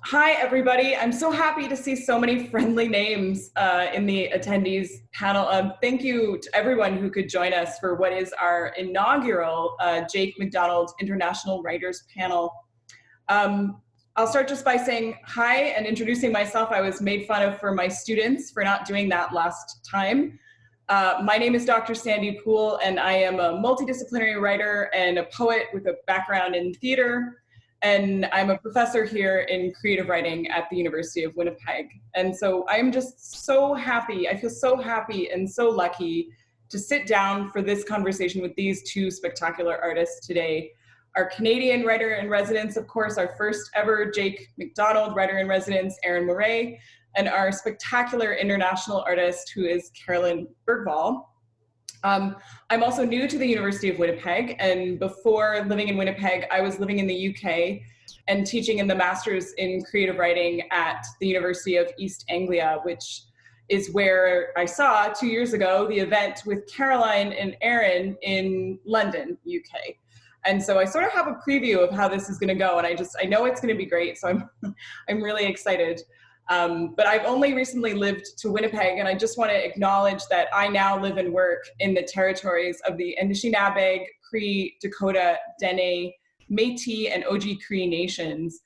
Hi, everybody. I'm so happy to see so many friendly names in the attendees panel. Thank you to everyone who could join us for what is our inaugural Jake MacDonald International Writers Panel. I'll start just by saying hi and introducing myself. I was made fun of for my students for not doing that last time. My name is Dr. Sandy Poole, and I am a multidisciplinary writer and a poet with a background in theater. And I'm a professor here in creative writing at the University of Winnipeg. And so I'm just so happy. I feel so happy and so lucky to sit down for this conversation with these two spectacular artists today. Our Canadian writer-in-residence, of course, our first ever Jake MacDonald writer-in-residence, Erín Moure, and our spectacular international artist who is Carolyn Bergvall. I'm also new to the University of Winnipeg, and before living in Winnipeg, I was living in the UK and teaching in the Masters in Creative Writing at the University of East Anglia, which is where I saw 2 years ago the event with Caroline and Erin in London, UK. And so I sort of have a preview of how this is going to go, and I know it's going to be great, so I'm really excited. But I've only recently lived to Winnipeg, and I just want to acknowledge that I now live and work in the territories of the Anishinaabe, Cree, Dakota, Dene, Métis, and Oji-Cree nations.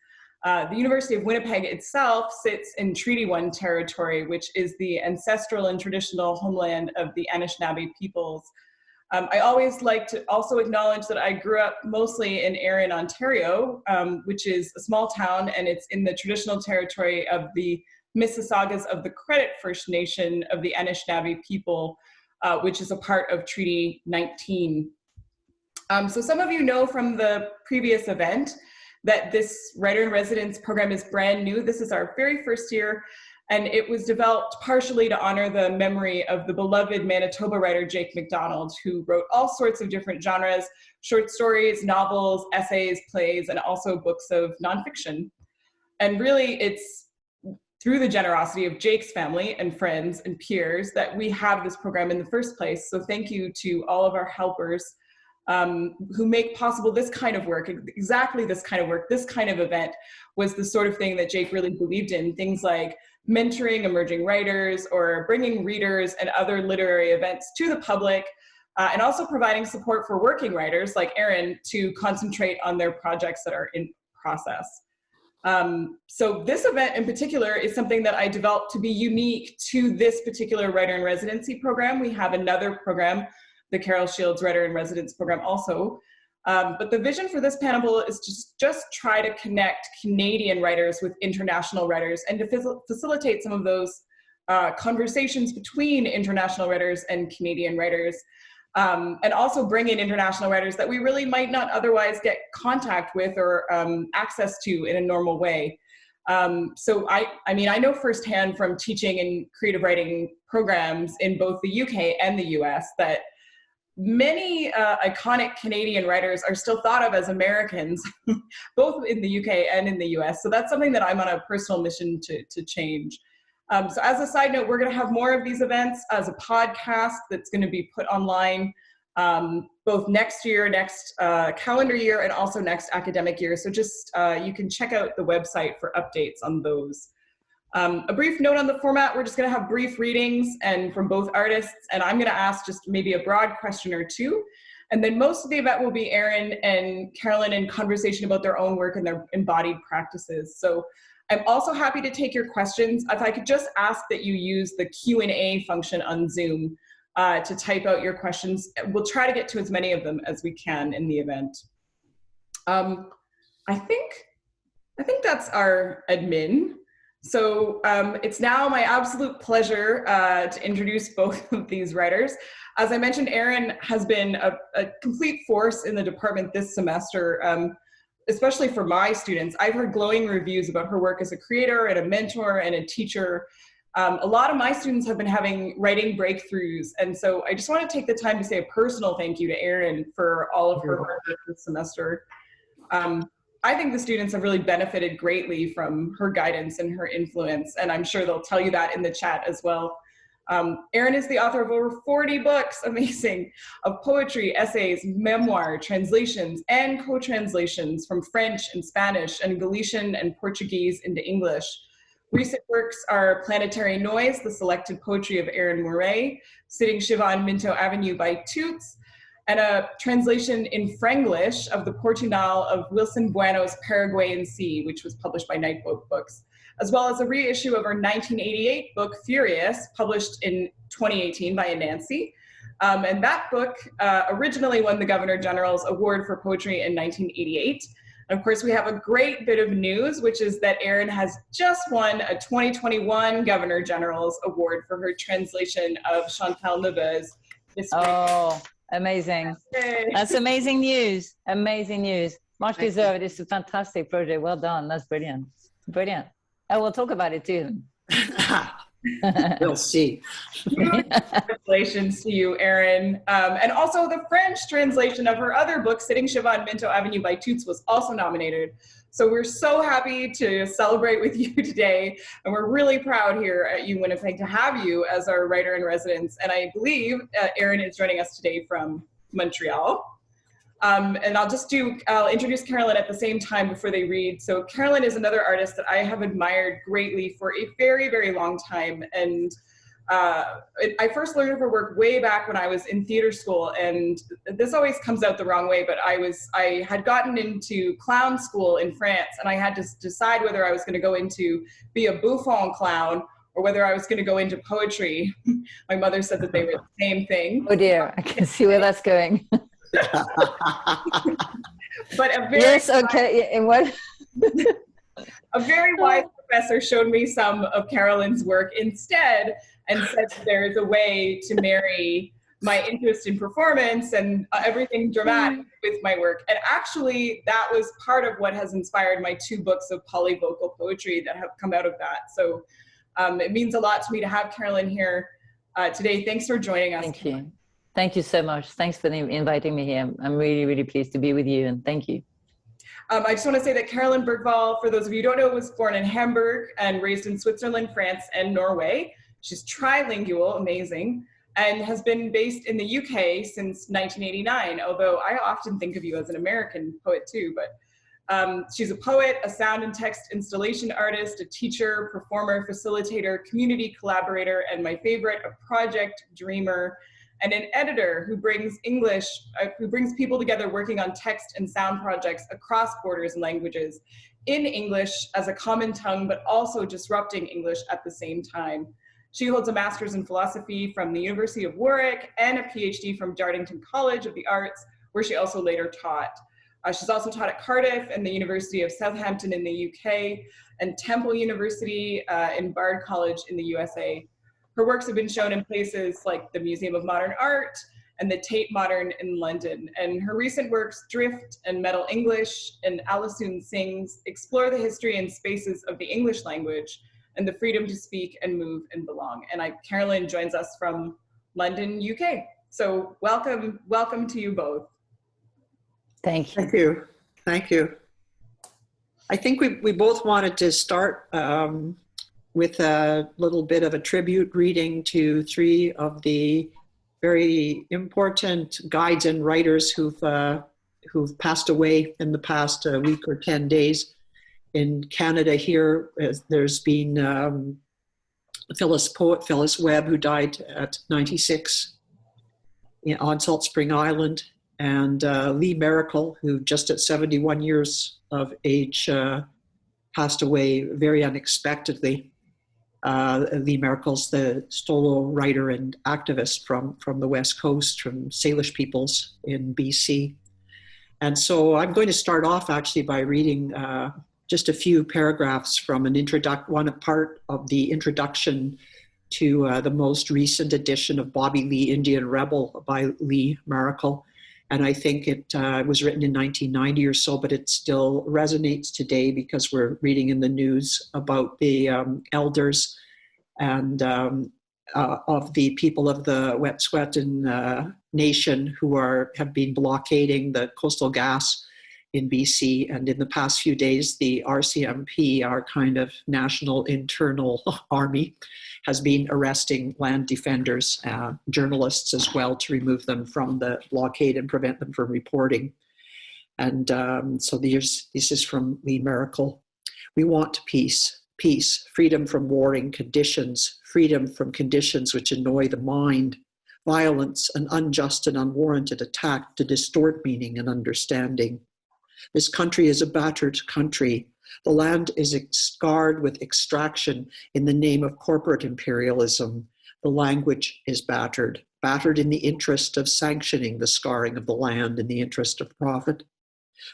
The University of Winnipeg itself sits in Treaty 1 territory, which is the ancestral and traditional homeland of the Anishinaabe peoples. I always like to also acknowledge that I grew up mostly in Erin, Ontario, which is a small town, and it's in the traditional territory of the Mississaugas of the Credit First Nation of the Anishinaabe people, which is a part of Treaty 19. So some of you know from the previous event that this writer-in-residence program is brand new. This is our very first year, and it was developed partially to honor the memory of the beloved Manitoba writer Jake MacDonald, who wrote all sorts of different genres, short stories, novels, essays, plays, and also books of nonfiction. And really, it's through the generosity of Jake's family and friends and peers that we have this program in the first place. So thank you to all of our helpers who make possible this kind of work, exactly this kind of work. This kind of event was the sort of thing that Jake really believed in, things like mentoring emerging writers or bringing readers and other literary events to the public, and also providing support for working writers like Erin to concentrate on their projects that are in process. So this event in particular is something that I developed to be unique to this particular writer-in-residency program. We have another program, the Carol Shields Writer-in-Residence program also. But the vision for this panel is to just try to connect Canadian writers with international writers and to facilitate some of those conversations between international writers and Canadian writers, and also bring in international writers that we really might not otherwise get contact with or access to in a normal way. So I mean, I know firsthand from teaching in creative writing programs in both the UK and the US that many iconic Canadian writers are still thought of as Americans, both in the UK and in the US. So that's something that I'm on a personal mission to change. So as a side note, we're going to have more of these events as a podcast that's going to be put online both next year, next calendar year, and also next academic year. So just you can check out the website for updates on those. A brief note on the format, we're just going to have brief readings and from both artists, and I'm going to ask just maybe a broad question or two. And then most of the event will be Erin and Carolyn in conversation about their own work and their embodied practices. So I'm also happy to take your questions. If I could just ask that you use the Q&A function on Zoom to type out your questions. We'll try to get to as many of them as we can in the event. I think that's our admin. So it's now my absolute pleasure to introduce both of these writers. As I mentioned, Erin has been a complete force in the department this semester, especially for my students. I've heard glowing reviews about her work as a creator and a mentor and a teacher. A lot of my students have been having writing breakthroughs, and so I just want to take the time to say a personal thank you to Erin for all of her work this semester. I think the students have really benefited greatly from her guidance and her influence, and I'm sure they'll tell you that in the chat as well. Erin is the author of over 40 books, amazing, of poetry, essays, memoir, translations, and co-translations from French and Spanish and Galician and Portuguese into English. Recent works are Planetary Noise, the selected poetry of Erín Moure, Sitting Shiva on Minto Avenue by Toots, and a translation in Franglish of the Portunal of Wilson Bueno's Paraguayan Sea, which was published by Nightboat Books, as well as a reissue of her 1988 book, Furious, published in 2018 by Nancy. And that book originally won the Governor General's Award for Poetry in 1988. And of course, we have a great bit of news, which is that Erin has just won a 2021 Governor General's Award for her translation of Chantal Neuve's this week. Oh, amazing. That's amazing news. Amazing news. Much deserved. It's a fantastic project. Well done. That's brilliant. Brilliant. I will talk about it too. We'll see. Congratulations to you, Erin. And also the French translation of her other book, Sitting Shiva on Minto Avenue by Toots, was also nominated. So we're so happy to celebrate with you today. And we're really proud here at UWinnipeg to have you as our writer in residence. And I believe Erin is joining us today from Montreal. And I'll introduce Carolyn at the same time before they read. So Carolyn is another artist that I have admired greatly for a very, very long time. And I first learned of her work way back when I was in theater school. And this always comes out the wrong way, but I had gotten into clown school in France, and I had to decide whether I was going to go into be a bouffon clown or whether I was going to go into poetry. My mother said that they were the same thing. Oh dear, I can see where that's going. But a very yes, okay. And what? A very wise professor showed me some of Carolyn's work instead and said that there is a way to marry my interest in performance and everything dramatic with my work. And actually, that was part of what has inspired my 2 books of polyvocal poetry that have come out of that. So it means a lot to me to have Carolyn here today. Thanks for joining us. Thank you. Thank you so much. Thanks for inviting me here. I'm really, really pleased to be with you, and thank you. I just want to say that Carolyn Bergvall, for those of you who don't know, was born in Hamburg and raised in Switzerland, France, and Norway. She's trilingual, amazing, and has been based in the UK since 1989, although I often think of you as an American poet too. But she's a poet, a sound and text installation artist, a teacher, performer, facilitator, community collaborator, and my favorite, a project dreamer, and an editor who brings people together working on text and sound projects across borders and languages in English as a common tongue, but also disrupting English at the same time. She holds a master's in philosophy from the University of Warwick and a PhD from Dartington College of the Arts, where she also later taught. She's also taught at Cardiff and the University of Southampton in the UK, and Temple University in Bard College in the USA. Her works have been shown in places like the Museum of Modern Art and the Tate Modern in London. And her recent works, Drift and Metal English and Alisoon Sings, explore the history and spaces of the English language and the freedom to speak and move and belong. And Carolyn joins us from London, UK. So welcome to you both. Thank you. Thank you. Thank you. I think we both wanted to start with a little bit of a tribute reading to 3 of the very important guides and writers who've passed away in the past week or 10 days. In Canada here, there's been poet Phyllis Webb, who died at 96 on Salt Spring Island, and Lee Miracle, who just at 71 years of age passed away very unexpectedly. Lee Miracle's the solo writer and activist from the West Coast, from Salish peoples in BC. And so I'm going to start off actually by reading just a few paragraphs from one part of the introduction to the most recent edition of Bobby Lee, Indian Rebel by Lee Miracle. And I think it was written in 1990 or so, but it still resonates today because we're reading in the news about the elders and of the people of the Wet'suwet'en Nation who have been blockading the Coastal Gas in BC. And in the past few days, the RCMP, our kind of national internal army, has been arresting land defenders, journalists as well, to remove them from the blockade and prevent them from reporting. And so this is from Lee Miracle. We want peace, peace, freedom from warring conditions, freedom from conditions which annoy the mind, violence, an unjust and unwarranted attack to distort meaning and understanding. This country is a battered country. The land is scarred with extraction in the name of corporate imperialism. The language is battered, battered in the interest of sanctioning the scarring of the land in the interest of profit.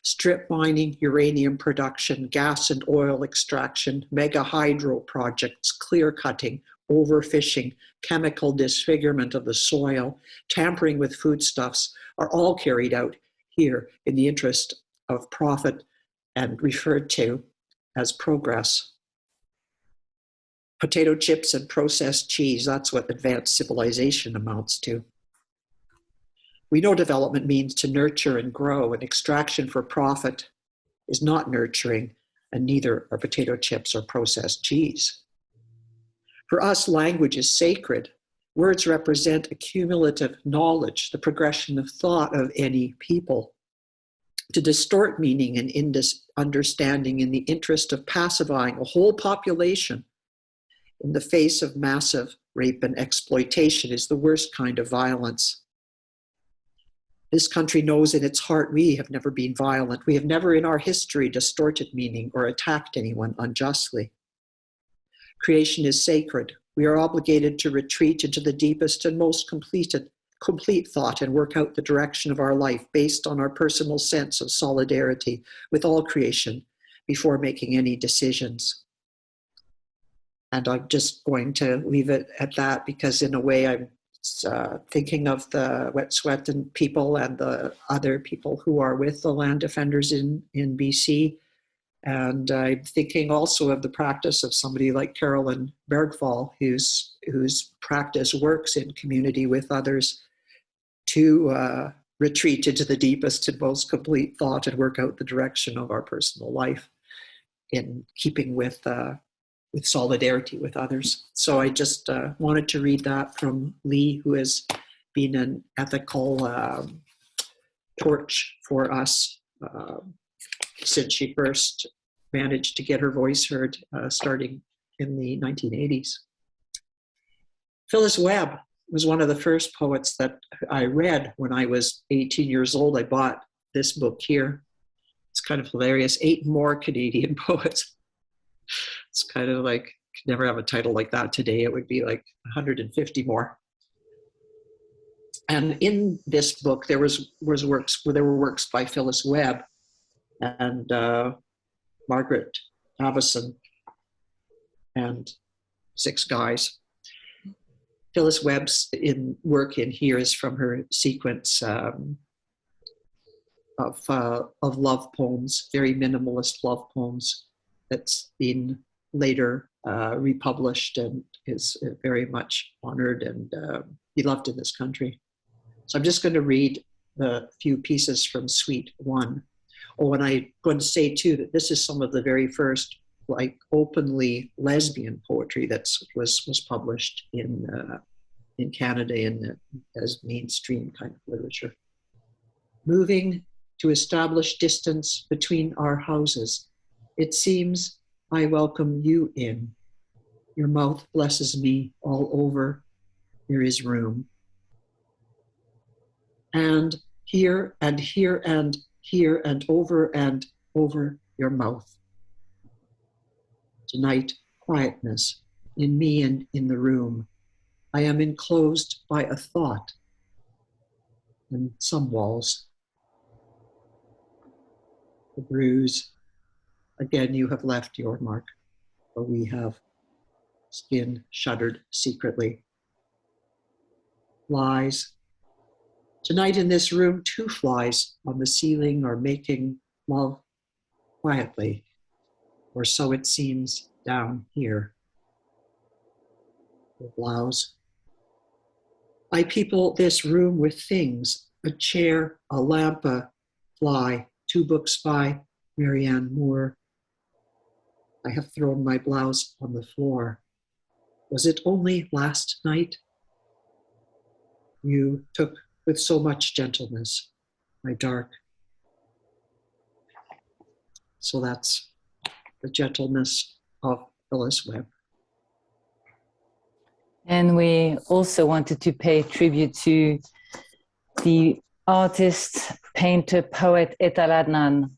Strip mining, uranium production, gas and oil extraction, mega hydro projects, clear cutting, overfishing, chemical disfigurement of the soil, tampering with foodstuffs are all carried out here in the interest of profit and referred to as progress. Potato chips and processed cheese, that's what advanced civilization amounts to. We know development means to nurture and grow, and extraction for profit is not nurturing, and neither are potato chips or processed cheese. For us, language is sacred. Words represent accumulative knowledge, the progression of thought of any people. To distort meaning and understanding in the interest of pacifying a whole population in the face of massive rape and exploitation is the worst kind of violence. This country knows in its heart we have never been violent. We have never in our history distorted meaning or attacked anyone unjustly. Creation is sacred. We are obligated to retreat into the deepest and most complete thought and work out the direction of our life based on our personal sense of solidarity with all creation before making any decisions. And I'm just going to leave it at that because in a way I'm thinking of the Wet'suwet'en people and the other people who are with the land defenders in BC. And I'm thinking also of the practice of somebody like Carolyn Bergvall, whose practice works in community with others to retreat into the deepest and most complete thought and work out the direction of our personal life in keeping with solidarity with others. So I just wanted to read that from Lee, who has been an ethical torch for us since she first managed to get her voice heard starting in the 1980s. Phyllis Webb was one of the first poets that I read when I was 18 years old. I bought this book here. It's kind of hilarious. 8 more Canadian poets. It's kind of like, could never have a title like that today. It would be like 150 more. And in this book, there were works by Phyllis Webb and Margaret Avison and 6 guys. Phyllis Webb's work in here is from her sequence of love poems, very minimalist love poems, that's been later republished and is very much honored and beloved in this country. So I'm just going to read the few pieces from Suite 1. Oh, and I'm going to say too that this is some of the very first like openly lesbian poetry that was published in Canada as mainstream kind of literature. Moving to establish distance between our houses, it seems I welcome you in. Your mouth blesses me all over. There is room. And here and here and here and over your mouth. Tonight, quietness in me and in the room. I am enclosed by a thought and some walls. The bruise. Again, you have left your mark, but we have skin shuddered secretly. Flies. Tonight in this room, 2 flies on the ceiling are making love quietly, or so it seems down here. The blouse. I people this room with things, a chair, a lamp, a fly, 2 books by Erín Moure. I have thrown my blouse on the floor. Was it only last night? You took with so much gentleness my dark. So that's the gentleness of Phyllis Webb. And we also wanted to pay tribute to the artist, painter, poet Etal Adnan,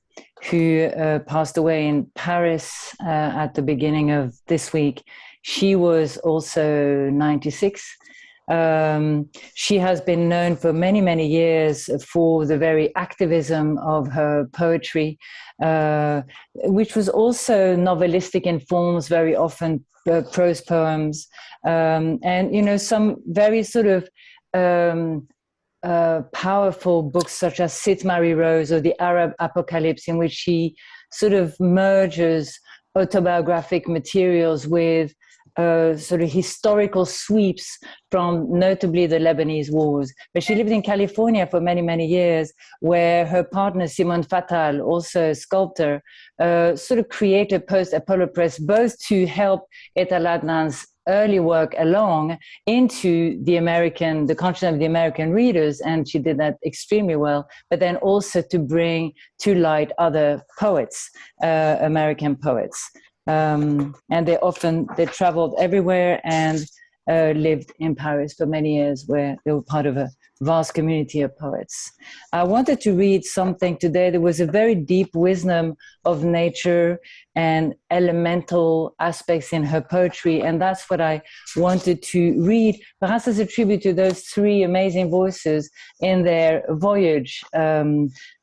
who passed away in Paris at the beginning of this week. She was also 96. She has been known for many, many years for the very activism of her poetry, which was also novelistic in forms, very often prose poems, and, you know, some very sort of powerful books such as Sit Mary Rose or The Arab Apocalypse, in which she sort of merges autobiographic materials with sort of historical sweeps from notably the Lebanese wars. But she lived in California for many, many years, where her partner, Simone Fatal, also a sculptor, sort of created post-Apollo Press, both to help Etal Adnan's early work along into the consciousness of the American readers, and she did that extremely well, but then also to bring to light other poets, American poets. And they traveled everywhere and lived in Paris for many years, where they were part of a vast community of poets. I wanted to read something today. There was a very deep wisdom of nature and elemental aspects in her poetry, and that's what I wanted to read, perhaps as a tribute to those 3 amazing voices in their voyage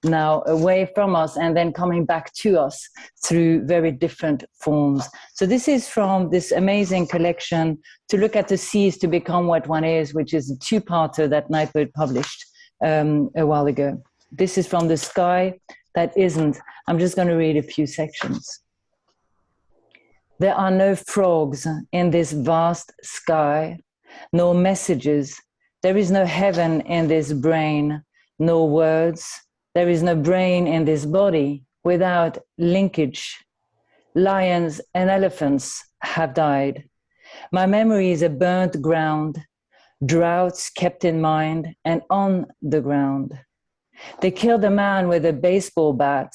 now away from us and then coming back to us through very different forms. So this is from this amazing collection, To Look at the Seas to Become What One Is, which is a 2-parter that Nightbird published a while ago. This is from The Sky That Isn't. I'm just going to read a few sections. There are no frogs in this vast sky, no messages. There is no heaven in this brain, no words. There is no brain in this body without linkage. Lions and elephants have died. My memory is a burnt ground, droughts kept in mind and on the ground. They killed a man with a baseball bat.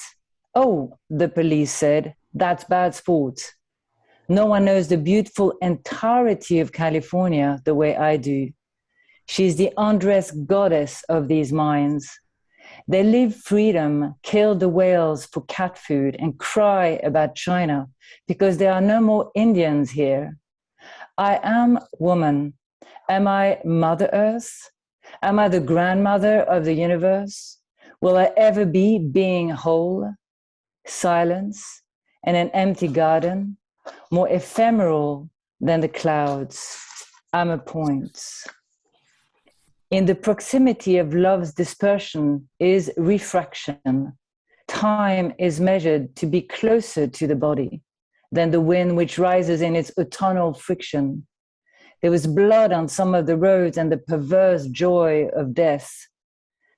Oh, the police said, that's bad sport. No one knows the beautiful entirety of California the way I do. She's the undressed goddess of these mines. They live freedom, kill the whales for cat food, and cry about China because there are no more Indians here. I am woman. Am I Mother Earth? Am I the grandmother of the universe? Will I ever be being whole? Silence in an empty garden, more ephemeral than the clouds. I'm a point. In the proximity of love's dispersion is refraction. Time is measured to be closer to the body than the wind which rises in its autumnal friction. There was blood on some of the roads and the perverse joy of death.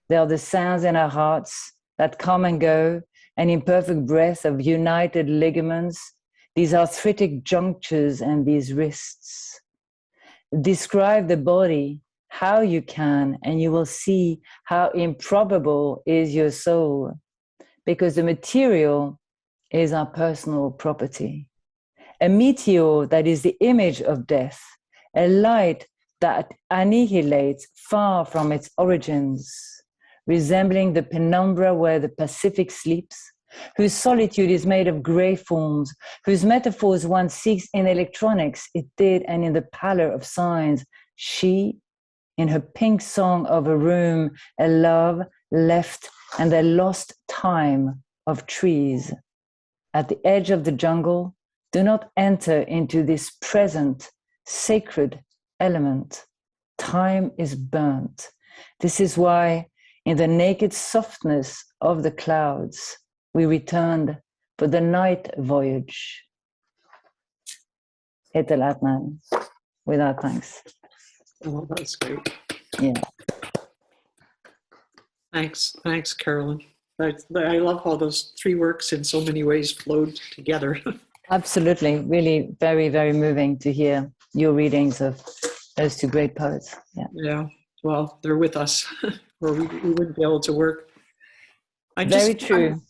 There are the sounds in our hearts that come and go, an imperfect breath of united ligaments, these arthritic junctures and these wrists. Describe the body how you can, and you will see how improbable is your soul, because the material is our personal property. A meteor that is the image of death, a light that annihilates far from its origins, resembling the penumbra where the Pacific sleeps, whose solitude is made of gray forms, whose metaphors one seeks in electronics, it did, and in the pallor of signs. She, in her pink song of a room, a love left, and the lost time of trees. At the edge of the jungle, do not enter into this present sacred element. Time is burnt. This is why in the naked softness of the clouds, we returned for the night voyage. Etal Adnan, with our thanks. Oh, that's great. Yeah. Thanks, Carolyn. I love how those three works in so many ways flowed together. Absolutely. Really very, very moving to hear your readings of those two great poets. Yeah. Yeah. Well, they're with us, or we wouldn't be able to work. Very true.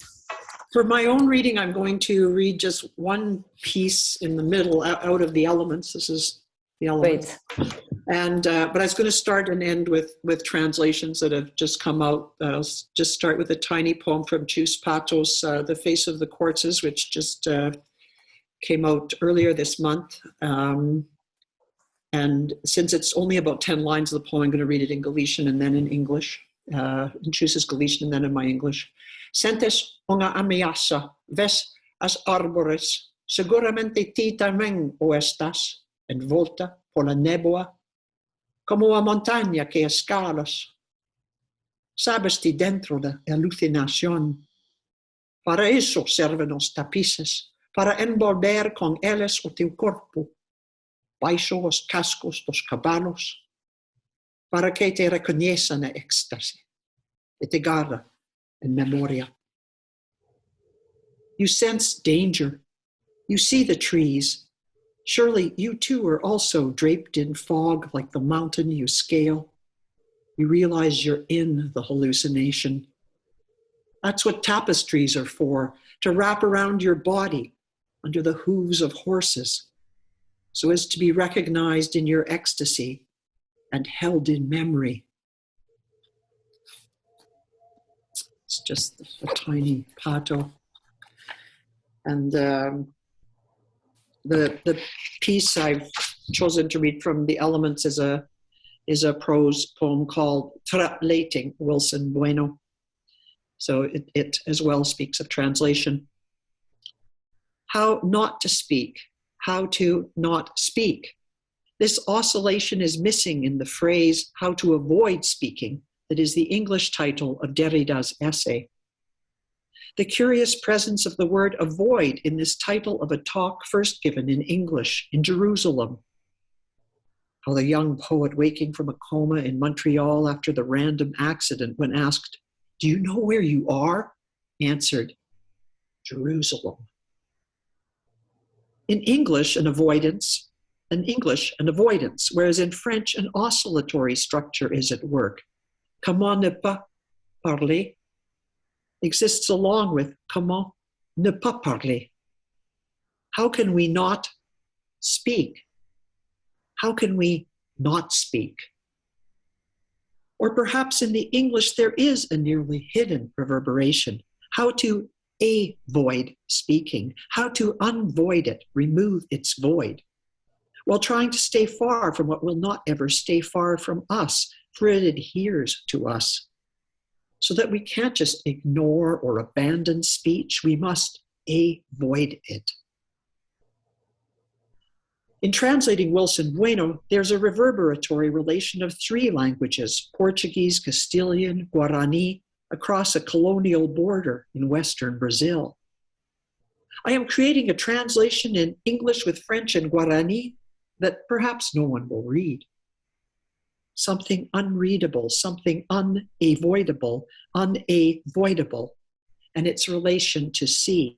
For my own reading, I'm going to read just one piece in the middle out of the Elements. This is the Elements. Great. And but I was going to start and end with translations that have just come out. I'll just start with a tiny poem from Chus Patos, The Face of the Quartzes, which just came out earlier this month. And since it's only about 10 lines of the poem, I'm going to read it in Galician and then in English. In Chus's Galician and then in my English. Sentes una ameaça, ves as árboles, seguramente ti también o estás, envolta por la néboa, como a montaña que escalas. Sabes ti dentro de alucinación. Para eso serven os tapices, para envolver con eles o teu corpo, baixo os cascos dos cavalos, para que te reconheça na éxtase, e te guarda in memoria. You sense danger. You see the trees. Surely you too are also draped in fog like the mountain you scale. You realize you're in the hallucination. That's what tapestries are for, to wrap around your body under the hooves of horses, so as to be recognized in your ecstasy and held in memory. It's just a tiny pato. And the piece I've chosen to read from the Elements is a prose poem called Translating Wilson Bueno. So it as well speaks of translation. How not to speak, how to not speak. This oscillation is missing in the phrase how to avoid speaking that is the English title of Derrida's essay. The curious presence of the word avoid in this title of a talk first given in English in Jerusalem. How the young poet waking from a coma in Montreal after the random accident when asked, "Do you know where you are?" answered, "Jerusalem." In English, an avoidance, whereas in French, an oscillatory structure is at work. Comment ne pas parler exists along with comment ne pas parler. How can we not speak? How can we not speak? Or perhaps in the English, there is a nearly hidden reverberation. How to avoid speaking, how to unvoid it, remove its void, while trying to stay far from what will not ever stay far from us, for it adheres to us. So that we can't just ignore or abandon speech, we must avoid it. In translating Wilson Bueno, there's a reverberatory relation of three languages, Portuguese, Castilian, Guarani, across a colonial border in Western Brazil. I am creating a translation in English with French and Guarani that perhaps no one will read. Something unreadable, something unavoidable, and its relation to sea.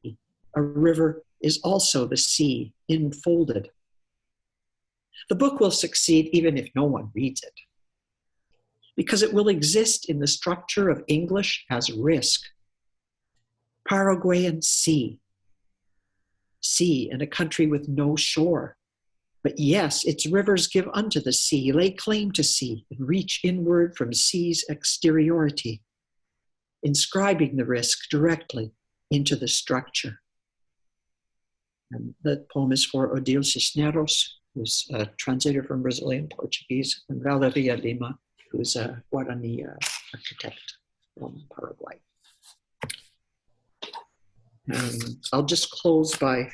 A river is also the sea, enfolded. The book will succeed even if no one reads it, because it will exist in the structure of English as risk. Paraguayan sea. Sea in a country with no shore. But yes, its rivers give unto the sea, lay claim to sea, and reach inward from sea's exteriority, inscribing the risk directly into the structure. And the poem is for Odile Cisneros, who's a translator from Brazilian Portuguese, and Valeria Lima, who's a Guarani architect from Paraguay. And I'll just close by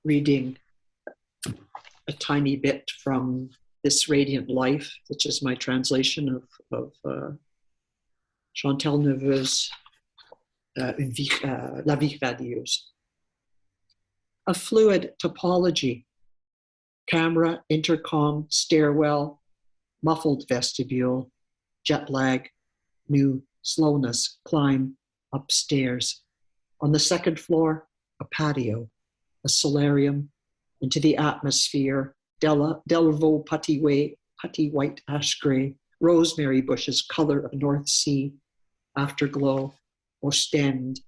reading a tiny bit from This Radiant Life, which is my translation of Chantal Neveu's La Vie Radieuse. A fluid topology, camera, intercom, stairwell, muffled vestibule, jet lag, new slowness, climb, upstairs. On the second floor, a patio, a solarium, into the atmosphere, Delvaux putty white ash gray, rosemary bushes, color of North Sea, afterglow, Ostend,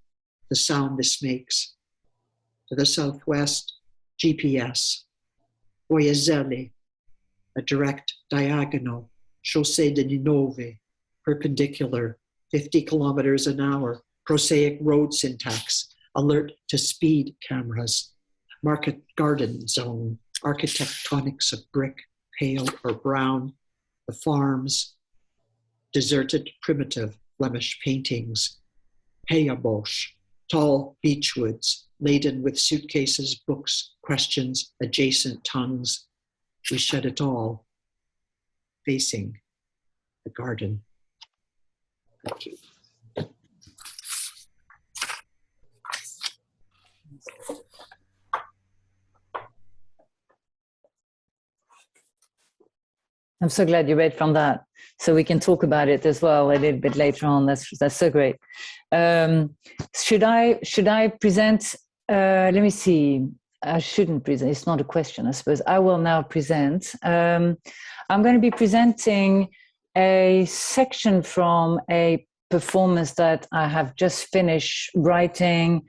the sound this makes. To the southwest, GPS, Voyezelle, a direct diagonal, Chaussée de Ninove, perpendicular, 50 kilometers an hour, prosaic road syntax, alert to speed cameras, market garden zone, architectonics of brick, pale or brown, the farms, deserted primitive Flemish paintings, Heyabosch, tall beechwoods, laden with suitcases, books, questions, adjacent tongues. We shed it all, facing the garden. Thank you. I'm so glad you read from that, so we can talk about it as well a little bit later on. That's so great. Should I present? Let me see. I shouldn't present. It's not a question, I suppose. I will now present. I'm going to be presenting a section from a performance that I have just finished writing,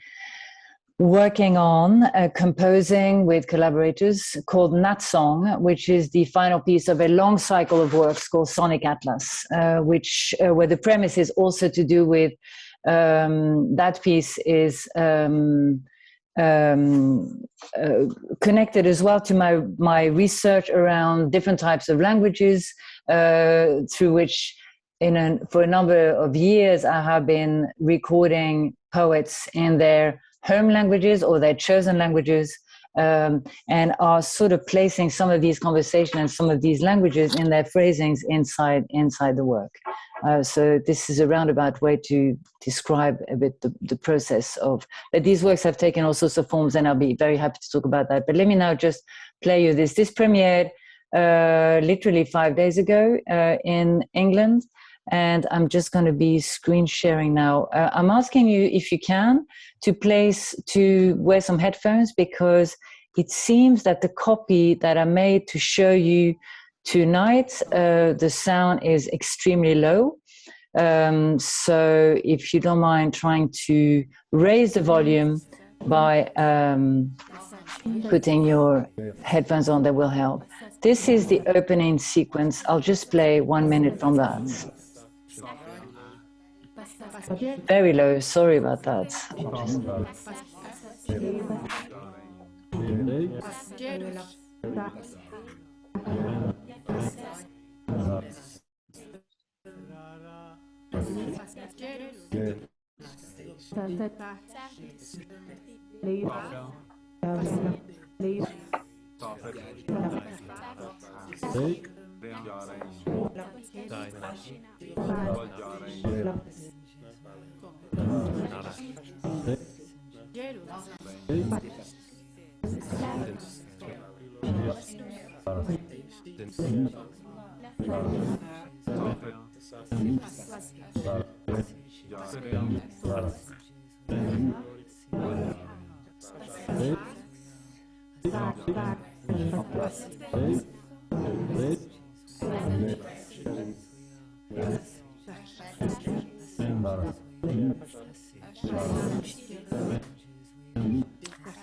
working on, composing with collaborators, called Natsong, which is the final piece of a long cycle of works called Sonic Atlas, where the premise is also to do with, that piece is connected as well to my research around different types of languages, through which for a number of years I have been recording poets in their home languages or their chosen languages, and are sort of placing some of these conversations and some of these languages in their phrasings inside the work. So this is a roundabout way to describe a bit the process of, but these works have taken all sorts of forms, and I'll be very happy to talk about that. But let me now just play you this. This premiered literally 5 days ago in England, and I'm just going to be screen sharing now. I'm asking you, if you can, to wear some headphones, because it seems that the copy that I made to show you tonight, the sound is extremely low. So if you don't mind trying to raise the volume by putting your headphones on, that will help. This is the opening sequence. I'll just play 1 minute from that. Very low, sorry about that.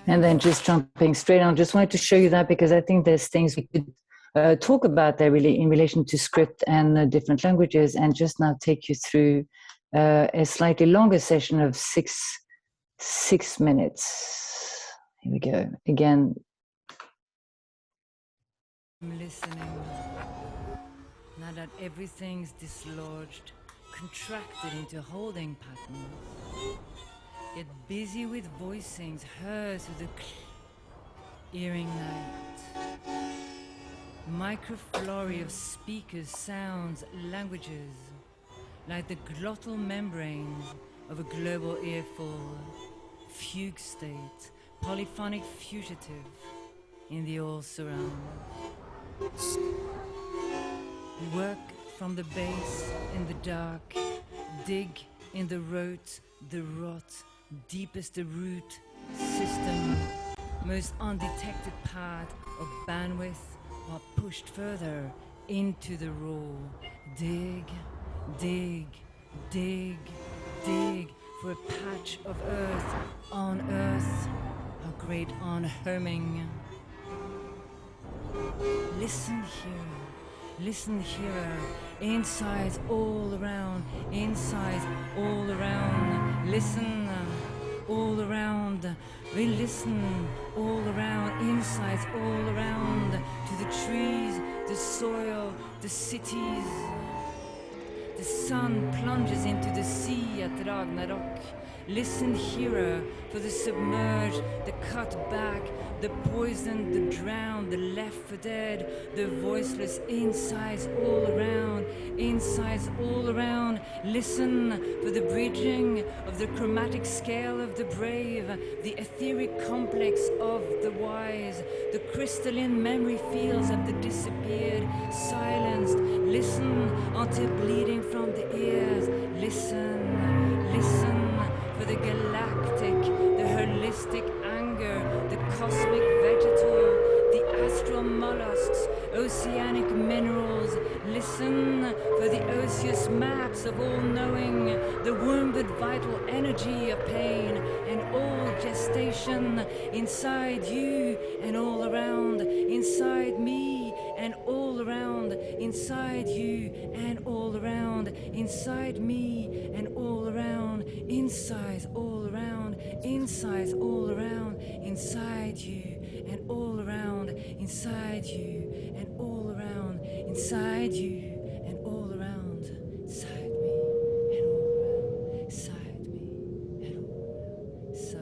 And then just jumping straight on, just wanted to show you that because I think there's things we could talk about there really in relation to script and different languages, and just now take you through a slightly longer session of six minutes. Here we go. Again. I'm listening. Now that everything's dislodged, contracted into holding pattern, yet busy with voicings heard through the earring night. Microflurry of speakers, sounds, languages, like the glottal membranes of a global earful, fugue state, polyphonic fugitive in the all surround. Work from the base in the dark, dig in the rote, the rot, deepest the root system, most undetected part of bandwidth are pushed further into the raw. Dig, dig, dig, dig for a patch of earth on earth, a great unhoming. Listen here, insides all around, insides all around, listen all around, we listen all around, insides all around, to the trees, the soil, the cities. The sun plunges into the sea at Ragnarok. Listen here for the submerged, the cut back, the poisoned, the drowned, the left for dead, the voiceless, insides all around, insides all around. Listen for the bridging of the chromatic scale of the brave, the etheric complex of the wise, the crystalline memory fields of the disappeared, silenced. Listen until bleeding from the ears. Listen, listen for the galactic, the holistic anger, the cosmic vegetal, the astral mollusks, oceanic minerals. Listen for the osseous maps of all knowing, the wounded vital energy of pain and all gestation inside you and all around, inside me and all around, inside you and all around, inside me and all around, insides all around, insides all around, inside you and all around, inside you and all around, inside you and all around, inside me and all around, inside me and all around, inside me all around.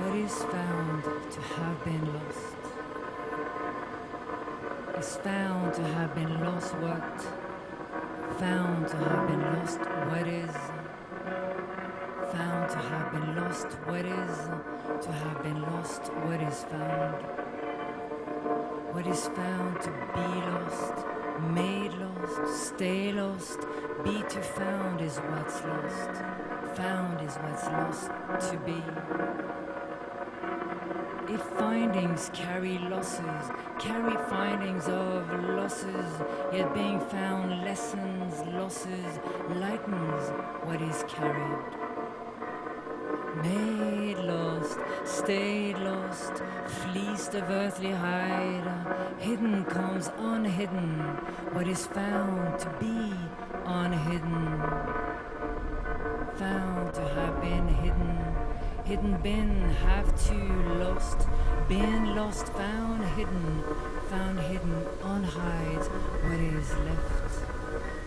What is found to have been lost is found to have been lost. What? Found to have been lost. What is? Found to have been lost. What is? To have been lost. What is found? What is found to be lost? Made lost. Stay lost. Be to found is what's lost. Found is what's lost to be. If findings carry losses, carry findings of losses, yet being found lessens losses, lightens what is carried. Made lost, stayed lost, fleeced of earthly hide, hidden comes unhidden, what is found to be unhidden. Found to have been hidden. Hidden been, have to, lost, been lost, found hidden unhides what is left.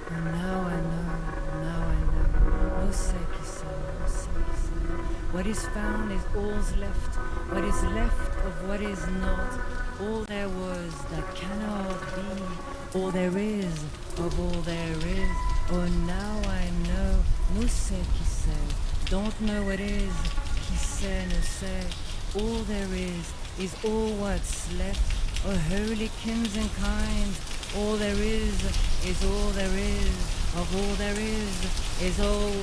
And now I know, no seki so, no seki so. What is found is all's left, what is left of what is not, all there was that cannot be, all there is of all there is. Oh, now I know, no seki so, don't know what is. No say, all there is all what's left. Oh, holy kins and kinds, all there is all there is. Of all there is all.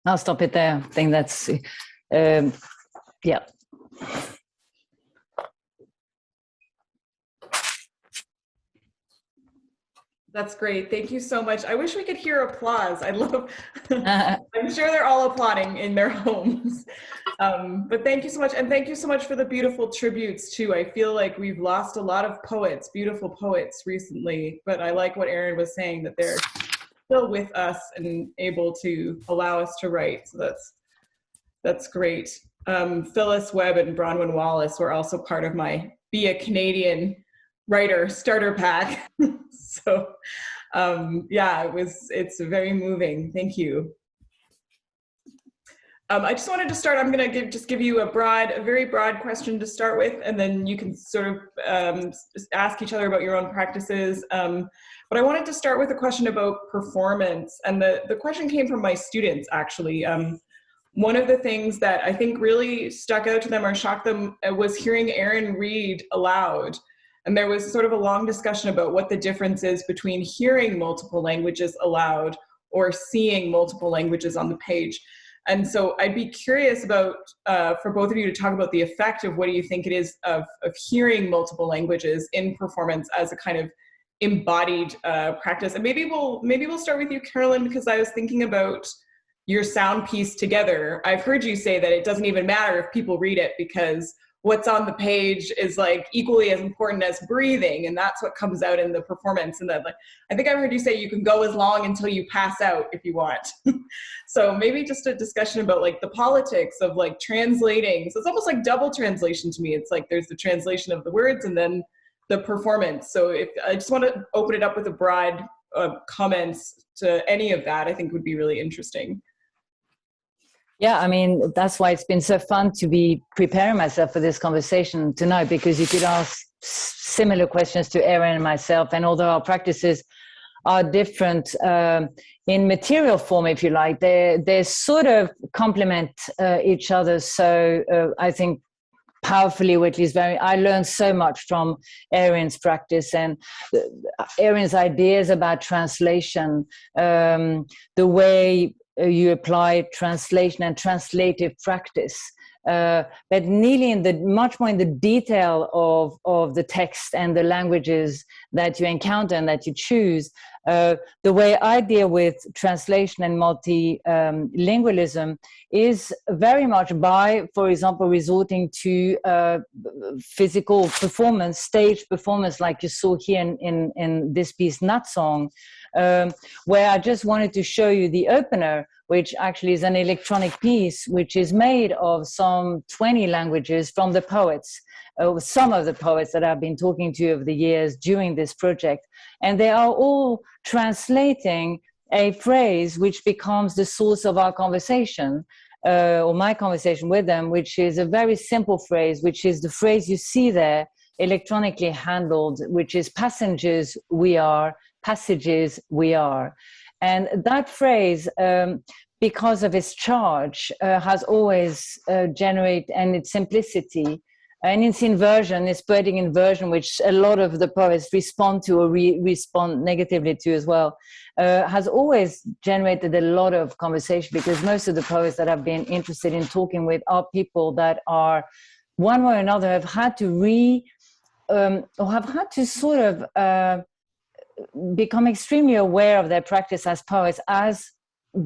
I'll stop it there. I think that's, yeah. That's great. Thank you so much. I wish we could hear applause. I love, I'm sure they're all applauding in their homes. But thank you so much. And thank you so much for the beautiful tributes too. I feel like we've lost a lot of poets, beautiful poets recently, but I like what Erin was saying, that they're still with us and able to allow us to write. So that's great. Phyllis Webb and Bronwyn Wallace were also part of my Be a Canadian Writer starter pack. So yeah, it's very moving. Thank you. I just wanted to start, I'm going to give you a very broad question to start with, and then you can sort of ask each other about your own practices. But I wanted to start with a question about performance, and the question came from my students, actually. One of the things that I think really stuck out to them or shocked them was hearing Erin read aloud. And there was sort of a long discussion about what the difference is between hearing multiple languages aloud or seeing multiple languages on the page. And so I'd be curious about, for both of you to talk about the effect of what do you think it is of hearing multiple languages in performance as a kind of embodied practice. And maybe we'll start with you, Carolyn, because I was thinking about your sound piece together. I've heard you say that it doesn't even matter if people read it because what's on the page is like equally as important as breathing, and that's what comes out in the performance. And that, like, I think I've heard you say you can go as long until you pass out if you want. So maybe just a discussion about like the politics of like translating. So it's almost like double translation to me. It's like there's the translation of the words and then the performance. So if I just want to open it up with a broad comments to any of that, I think would be really interesting. Yeah, I mean, that's why it's been so fun to be preparing myself for this conversation tonight, because you could ask similar questions to Erin and myself. And although our practices are different in material form, if you like, they sort of complement each other. So I think powerfully, or at least I learned so much from Erin's practice and Erin's ideas about translation, the way you apply translation and translative practice, but nearly much more in the detail of the text and the languages that you encounter and that you choose. The way I deal with translation and multilingualism is very much by, for example, resorting to physical performance, stage performance, like you saw here in this piece, Natsong, where I just wanted to show you the opener, which actually is an electronic piece, which is made of some 20 languages from the poets, some of the poets that I've been talking to over the years during this project. And they are all translating a phrase which becomes the source of our conversation, or my conversation with them, which is a very simple phrase, which is the phrase you see there, electronically handled, which is passengers we are, passages we are. And that phrase, because of its charge, has always generated, and its simplicity, and its inversion, its poetic inversion, which a lot of the poets respond to or respond negatively to as well, has always generated a lot of conversation, because most of the poets that I've been interested in talking with are people that are, one way or another, have had to or have had to sort of become extremely aware of their practice as poets, as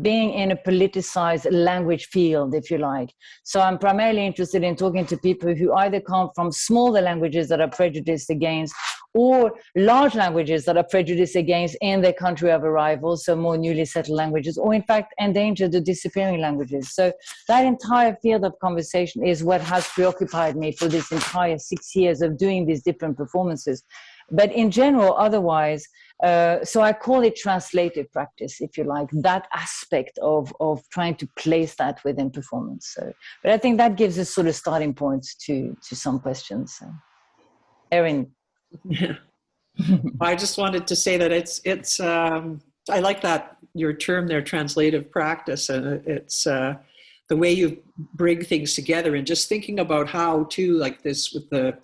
being in a politicized language field, if you like. So I'm primarily interested in talking to people who either come from smaller languages that are prejudiced against, or large languages that are prejudiced against in their country of arrival, so more newly settled languages, or in fact endangered or disappearing languages. So that entire field of conversation is what has preoccupied me for this entire 6 years of doing these different performances. But in general, otherwise, so I call it translative practice, if you like, that aspect of trying to place that within performance. So, but I think that gives us sort of starting points to some questions. So, Erin. Yeah. I just wanted to say that it's I like that, your term there, translative practice, and it's the way you bring things together, and just thinking about how to, like this with the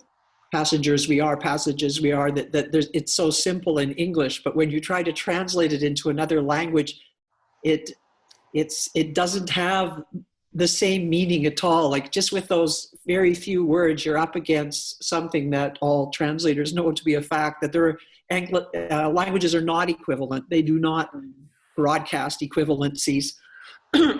passengers we are, passages we are, that it's so simple in English, but when you try to translate it into another language, it doesn't have the same meaning at all. Like just with those very few words, you're up against something that all translators know to be a fact, that there are languages are not equivalent. They do not broadcast equivalencies,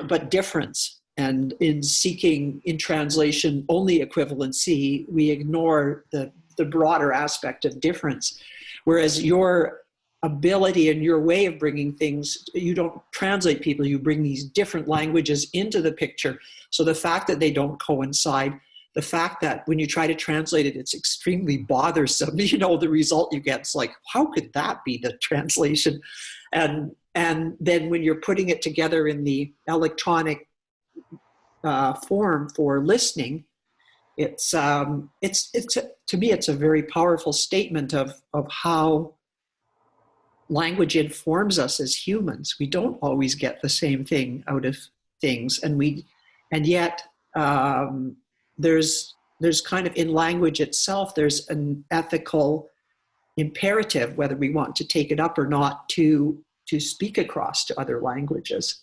but difference. And in seeking in translation only equivalency, we ignore the broader aspect of difference. Whereas your ability and your way of bringing things, you don't translate people, you bring these different languages into the picture. So the fact that they don't coincide, the fact that when you try to translate it, it's extremely bothersome, you know, the result you get, it's like, how could that be the translation? And then when you're putting it together in the electronic form for listening, it's to me, it's a very powerful statement of how language informs us as humans. We don't always get the same thing out of things, and yet there's kind of, in language itself, there's an ethical imperative, whether we want to take it up or not, to speak across to other languages.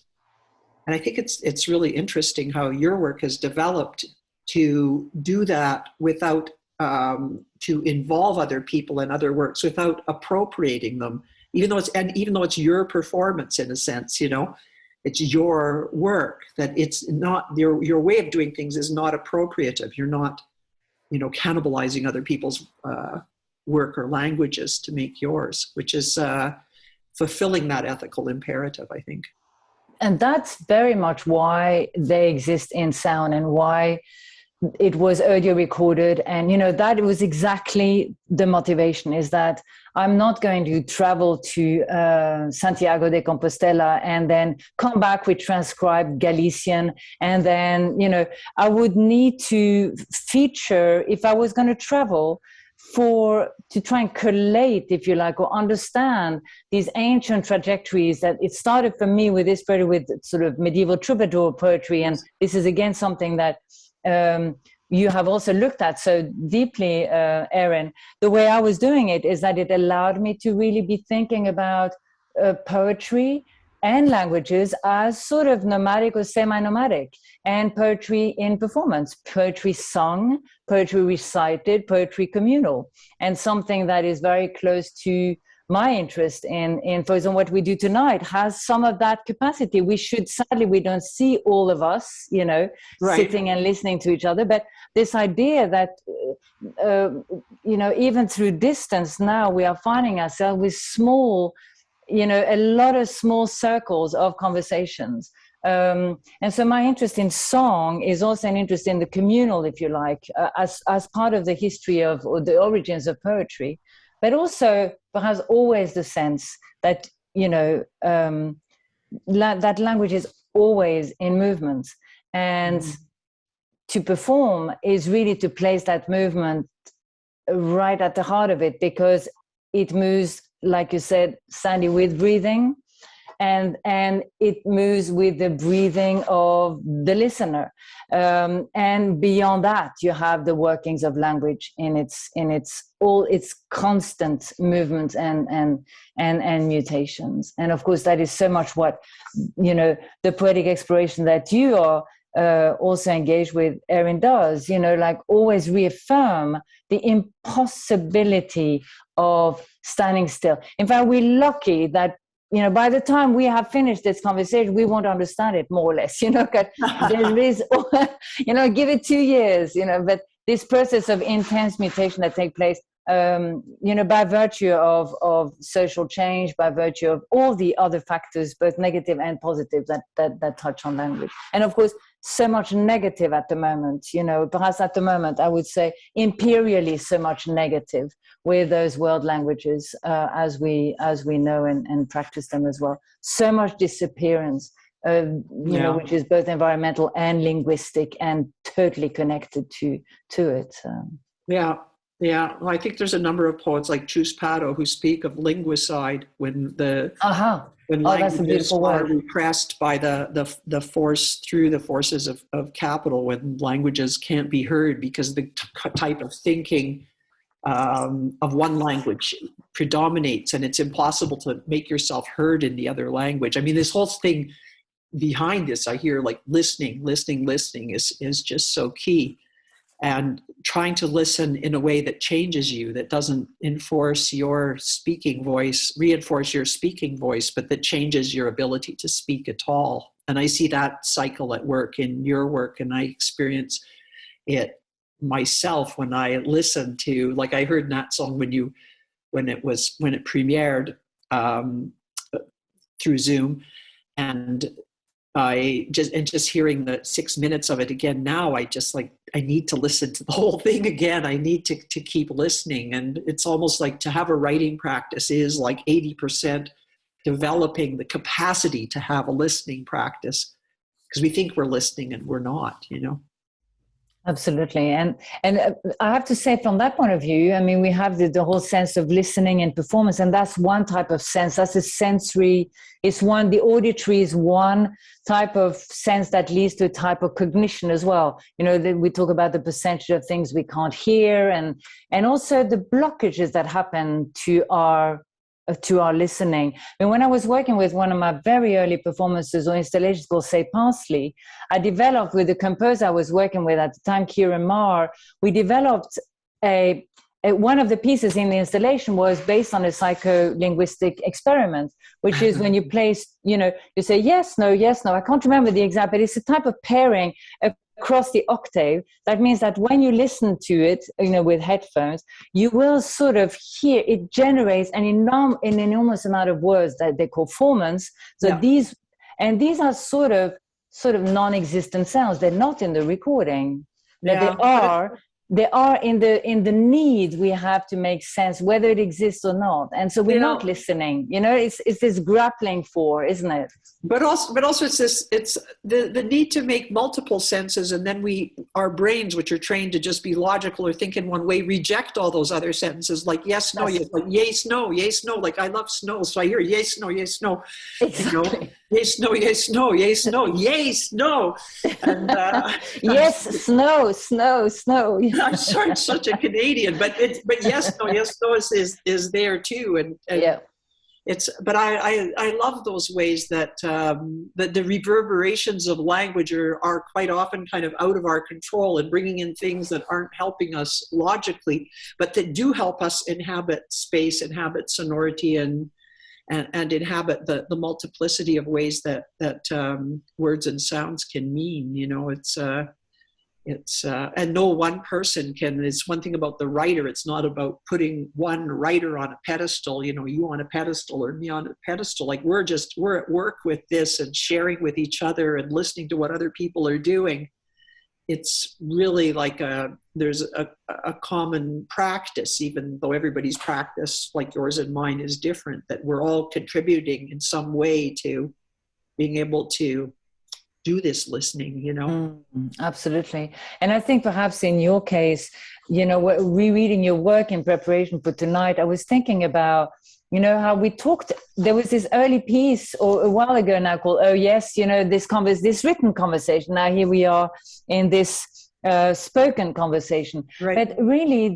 And I think it's really interesting how your work has developed to do that without to involve other people in other works without appropriating them, even though it's your performance in a sense, you know, it's your work, that it's not your way of doing things is not appropriative. You're not, you know, cannibalizing other people's work or languages to make yours, which is fulfilling that ethical imperative, I think. And that's very much why they exist in sound and why it was audio recorded. And, you know, that was exactly the motivation, is that I'm not going to travel to Santiago de Compostela and then come back with transcribed Galician. And then, you know, I would need to feature, if I was going to travel, to try and collate, if you like, or understand these ancient trajectories. That it started for me with this poetry, with sort of medieval troubadour poetry. And this is again something that you have also looked at so deeply, Erin. The way I was doing it is that it allowed me to really be thinking about poetry and languages as sort of nomadic or semi-nomadic, and poetry in performance, poetry sung, poetry recited, poetry communal, and something that is very close to my interest in for example, what we do tonight has some of that capacity. Sadly, we don't see all of us, you know, right, sitting and listening to each other, but this idea that, you know, even through distance now, we are finding ourselves with small, you know, a lot of small circles of conversations. And so my interest in song is also an interest in the communal, if you like, as part of the history of, or the origins of poetry, but also perhaps always the sense that, you know, that language is always in movement. And to perform is really to place that movement right at the heart of it, because it moves, like you said, Sandy, with breathing, and it moves with the breathing of the listener. And beyond that, you have the workings of language in all its constant movements and mutations. And of course, that is so much what, you know, the poetic exploration that you are also engaged with, Erin, does, you know, like always reaffirm the impossibility of standing still. In fact, we're lucky that, you know, by the time we have finished this conversation, we won't understand it, more or less, you know, there is, you know, give it 2 years, you know, but this process of intense mutation that takes place, you know, by virtue of social change, by virtue of all the other factors, both negative and positive, that touch on language. And of course, so much negative at the moment, you know, perhaps at the moment, I would say imperially so much negative with those world languages as we know and practice them as well. So much disappearance, you know, which is both environmental and linguistic and totally connected to it. Yeah. Well, I think there's a number of poets like Chus Pato who speak of linguicide when languages are repressed by the force, through the forces of capital, when languages can't be heard because the type of thinking of one language predominates, and it's impossible to make yourself heard in the other language. I mean, this whole thing behind this, I hear like listening is just so key. And trying to listen in a way that changes you, that doesn't reinforce your speaking voice, but that changes your ability to speak at all. And I see that cycle at work in your work, and I experience it myself when I listen to, like I heard Natsong when it premiered, through Zoom, and just hearing the 6 minutes of it again now, I need to listen to the whole thing again. I need to keep listening. And it's almost like to have a writing practice is like 80% developing the capacity to have a listening practice, because we think we're listening and we're not, you know. Absolutely. And I have to say, from that point of view, I mean, we have the whole sense of listening and performance, and that's one type of sense. That's a sensory, the auditory is one type of sense that leads to a type of cognition as well. You know, we talk about the percentage of things we can't hear, and also the blockages that happen to our listening. I mean, when I was working with one of my very early performances or installations called Say Parsley, I developed with the composer I was working with at the time, Erín Moure, we developed one of the pieces in the installation was based on a psycholinguistic experiment, which is when you place, you know, you say yes, no, I can't remember the exact, but it's a type of pairing across the octave. That means that when you listen to it, you know, with headphones, you will sort of hear it generates an enormous amount of words that they call formants. So these are sort of non-existent sounds. They're not in the recording. They are in the need we have to make sense, whether it exists or not. And so we're not listening. You know, it's this grappling for, isn't it? But also it's the need to make multiple senses, and then our brains, which are trained to just be logical or think in one way, reject all those other sentences, like yes, no, yes, like yes, no, yes, no. Like I love snow, so I hear yes, no, yes, no. Exactly. You know? Yes, no, yes, no, yes, no, yes, no. And, yes, snow. I'm such a Canadian, but yes, no is there too, and but I love those ways that the reverberations of language are quite often kind of out of our control and bringing in things that aren't helping us logically, but that do help us inhabit space, inhabit sonority, and inhabit the multiplicity of ways that words and sounds can mean. You know, it's and no one person can. It's one thing about the writer. It's not about putting one writer on a pedestal, you know, you on a pedestal or me on a pedestal. Like we're at work with this and sharing with each other and listening to what other people are doing. It's really like there's a common practice, even though everybody's practice, like yours and mine, is different, that we're all contributing in some way to being able to do this listening, you know? Absolutely. And I think perhaps in your case, you know, rereading your work in preparation for tonight, I was thinking about, you know, how we talked, there was this early piece or a while ago now called, oh yes, you know, this written conversation. Now here we are in this spoken conversation. Right. But really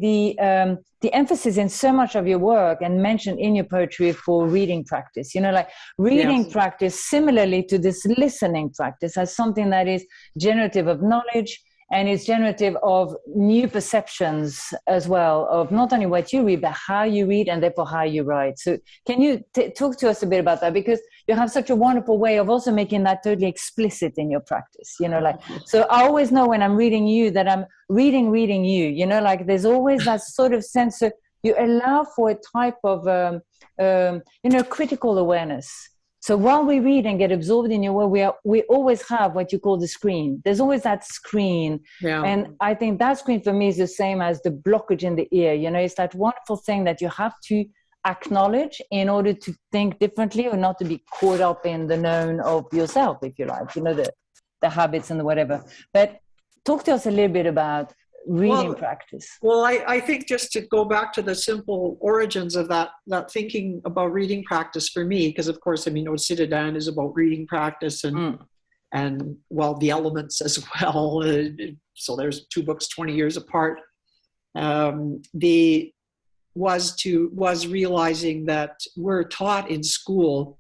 the emphasis in so much of your work and mentioned in your poetry for reading practice, you know, like reading practice similarly to this listening practice as something that is generative of knowledge and is generative of new perceptions as well, of not only what you read, but how you read and therefore how you write. So can you talk to us a bit about that? Because you have such a wonderful way of also making that totally explicit in your practice, you know, like, so I always know when I'm reading you that I'm reading you, you know, like there's always that sort of sense of, you allow for a type of, you know, critical awareness. So while we read and get absorbed in your work, we always have what you call the screen. There's always that screen. Yeah. And I think that screen for me is the same as the blockage in the ear. You know, it's that wonderful thing that you have to acknowledge in order to think differently or not to be caught up in the known of yourself, if you like, you know, the habits and the whatever. But talk to us a little bit about reading practice. Well, I think just to go back to the simple origins of that thinking about reading practice for me, because of course, I mean, Citadin is about reading practice and well, the elements as well. So there's two books 20 years apart. Was realizing that we're taught in school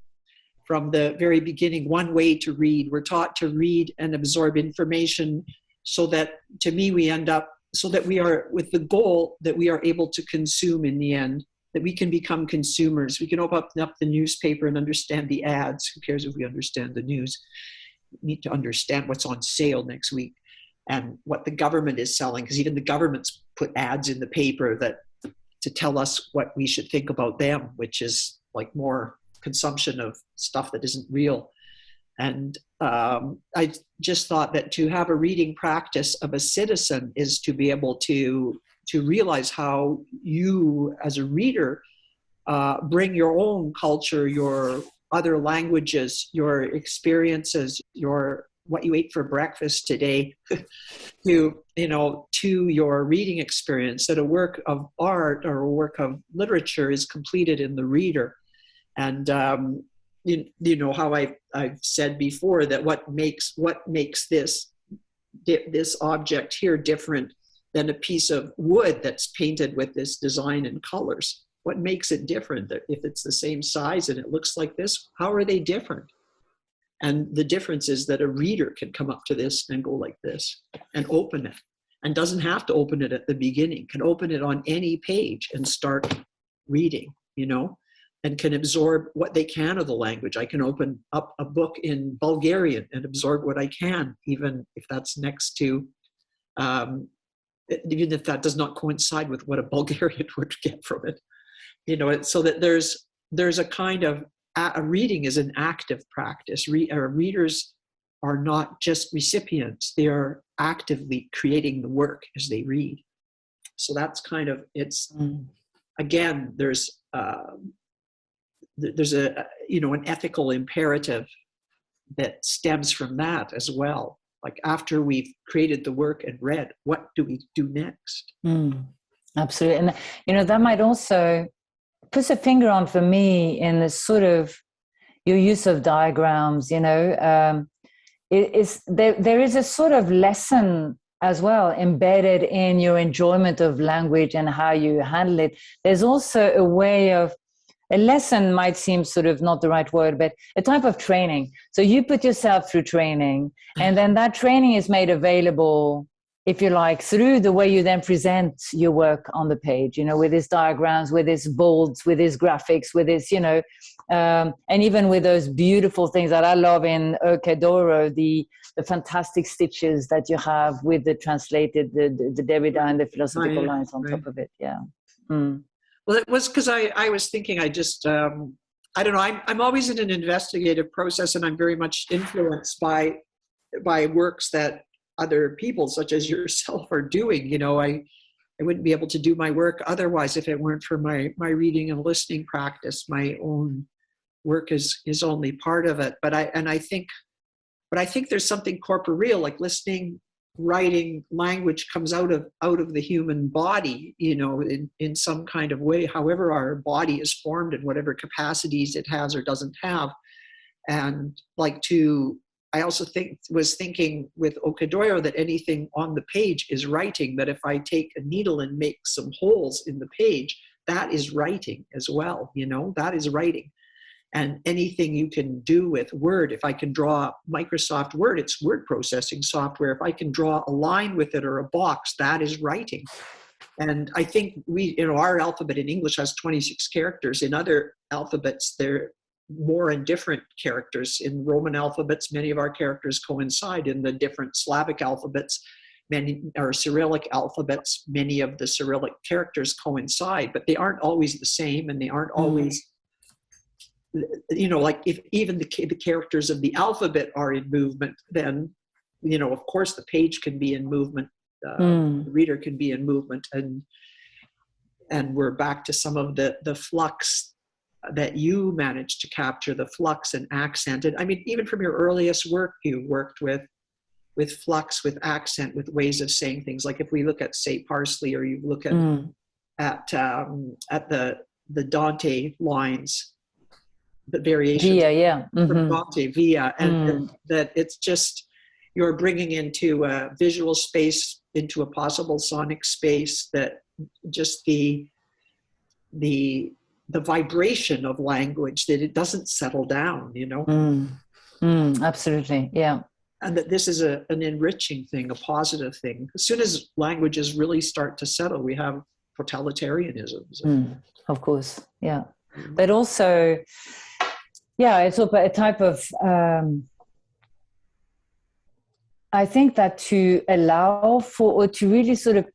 from the very beginning one way to read. We're taught to read and absorb information so that, to me, we end up so that we are with the goal that we are able to consume in the end, that we can become consumers. We can open up the newspaper and understand the ads. Who cares if we understand the news? We need to understand what's on sale next week and what the government is selling, because even the government's put ads in the paper that to tell us what we should think about them, which is like more consumption of stuff that isn't real. And I just thought that to have a reading practice of a citizen is to be able to realize how you as a reader bring your own culture, your other languages, your experiences, your what you ate for breakfast today to your reading experience, that a work of art or a work of literature is completed in the reader. And you know how I've said before that what makes this object here different than a piece of wood that's painted with this design and colors. What makes it different? That if it's the same size and it looks like this, how are they different? And the difference is that a reader can come up to this and go like this and open it, and doesn't have to open it at the beginning, can open it on any page and start reading, you know, and can absorb what they can of the language. I can open up a book in Bulgarian and absorb what I can, even if that's next to, even if that does not coincide with what a Bulgarian would get from it. You know, so that there's a kind of, a reading is an active practice. Readers are not just recipients, they are actively creating the work as they read. So that's kind of, it's, again, there's a, you know, an ethical imperative that stems from that as well. Like after we've created the work and read, what do we do next? Absolutely. And, you know, that might also put a finger on for me in the sort of your use of diagrams, you know, there is a sort of lesson as well embedded in your enjoyment of language and how you handle it. There's also a way of, a lesson might seem sort of not the right word, but a type of training. So you put yourself through training, and then that training is made available, if you like, through the way you then present your work on the page, you know, with these diagrams, with these bolds, with these graphics, with this, you know, and even with those beautiful things that I love in Okedoro, the fantastic stitches that you have with the translated, the Derrida and the philosophical lines on top of it. Yeah. Well, it was because I was thinking, I just, I don't know, I'm always in an investigative process, and I'm very much influenced by works that other people such as yourself are doing. You know, I wouldn't be able to do my work otherwise if it weren't for my reading and listening practice. My own work is only part of it. But I think there's something corporeal, like listening, writing, language comes out of the human body, you know, in some kind of way, however our body is formed and whatever capacities it has or doesn't have. And like I also was thinking with Okedoro that anything on the page is writing, that if I take a needle and make some holes in the page, that is writing as well, you know, that is writing. And anything you can do with Word, if I can draw Microsoft Word, it's word processing software. If I can draw a line with it or a box, that is writing. And I think our alphabet in English has 26 characters. In other alphabets, they're more and different characters. In Roman alphabets, many of our characters coincide. In the different Slavic alphabets, Cyrillic alphabets, many of the Cyrillic characters coincide, but they aren't always the same, and they aren't always, you know, like if even the characters of the alphabet are in movement, then, you know, of course the page can be in movement, the reader can be in movement, and we're back to some of the flux that you managed to capture, the flux and accent. And I mean, even from your earliest work, you worked with flux, with accent, with ways of saying things. Like if we look at, say, Parsley, or you look at the Dante lines, the variations from Dante, Via, and that it's just, you're bringing into a visual space, into a possible sonic space, that just the vibration of language, that it doesn't settle down, you know? Absolutely, yeah. And that this is an enriching thing, a positive thing. As soon as languages really start to settle, we have totalitarianisms. Of course, yeah. But also, yeah, it's a type of, I think that to allow for, or to really sort of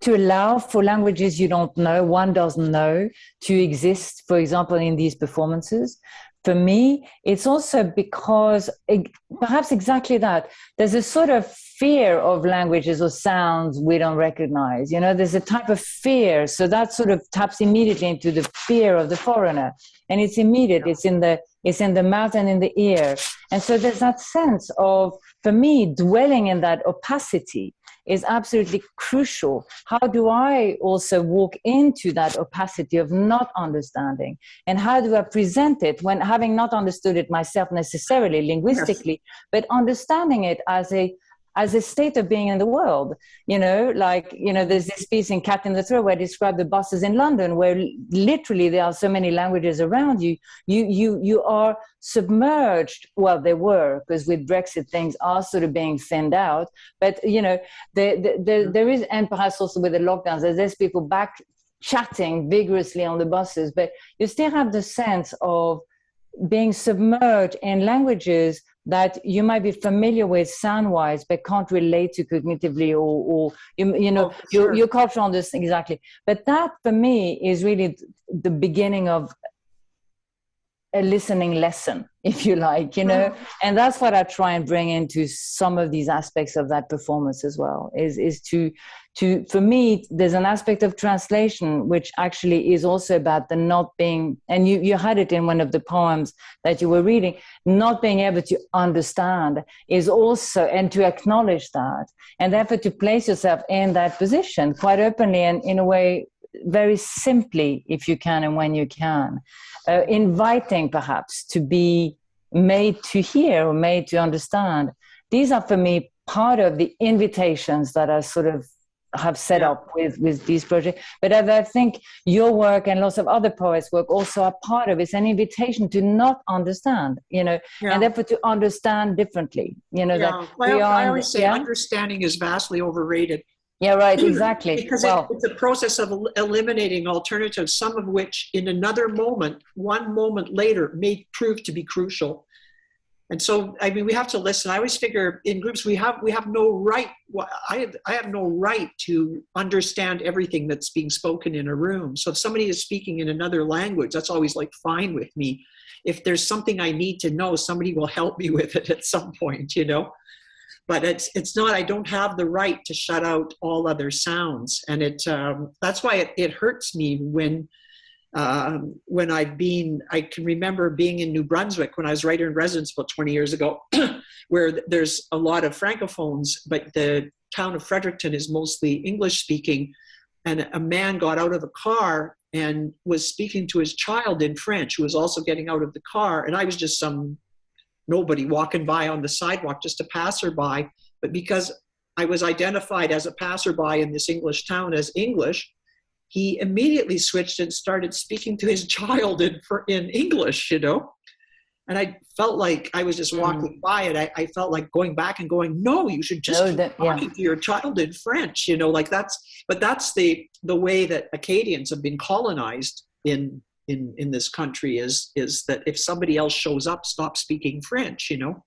to allow for languages you don't know, one doesn't know, to exist, for example, in these performances. For me, it's also because perhaps exactly that. There's a sort of fear of languages or sounds we don't recognize. You know, there's a type of fear. So that sort of taps immediately into the fear of the foreigner. And it's immediate. It's in the mouth and in the ear. And so there's that sense of, for me, dwelling in that opacity is absolutely crucial. How do I also walk into that opacity of not understanding? And how do I present it when having not understood it myself necessarily linguistically, but understanding it as a state of being in the world? You know, like, you know, there's this piece in Cat in the Throat where I describe the buses in London, where literally there are so many languages around you. You are submerged. Well, they were, because with Brexit things are sort of being thinned out. But, you know, there is, and perhaps also with the lockdowns, there's people back chatting vigorously on the buses, but you still have the sense of being submerged in languages that you might be familiar with sound-wise, but can't relate to cognitively, or you know, your culture on this exactly. But that, for me, is really the beginning of a listening lesson, if you like, you know. And that's what I try and bring into some of these aspects of that performance as well, is to for me, there's an aspect of translation which actually is also about the not being, and you had it in one of the poems that you were reading, not being able to understand is also, and to acknowledge that, and therefore to place yourself in that position quite openly and in a way very simply, if you can and when you can, inviting perhaps to be made to hear or made to understand. These are, for me, part of the invitations that I sort of have set up with these projects. But I think your work and lots of other poets' work also are part of it. It's an invitation to not understand, you know, and therefore to understand differently, you know. That I always say understanding is vastly overrated. Yeah, right, exactly. Because it's a process of eliminating alternatives, some of which in another moment, one moment later, may prove to be crucial. And so, I mean, we have to listen. I always figure in groups, we have no right. I have no right to understand everything that's being spoken in a room. So if somebody is speaking in another language, that's always like fine with me. If there's something I need to know, somebody will help me with it at some point, you know. But it's not, I don't have the right to shut out all other sounds. And that's why it hurts me when I can remember being in New Brunswick when I was writer in residence about 20 years ago, where there's a lot of francophones, but the town of Fredericton is mostly English speaking. And a man got out of a car and was speaking to his child in French, who was also getting out of the car. And I was just nobody walking by on the sidewalk, just a passerby. But because I was identified as a passerby in this English town as English, he immediately switched and started speaking to his child in English, you know. And I felt like I was just walking by it. I felt like going back and going, no, you should just keep talking to your child in French, you know, like that's the way that Acadians have been colonized in this country is that if somebody else shows up, stop speaking French, you know.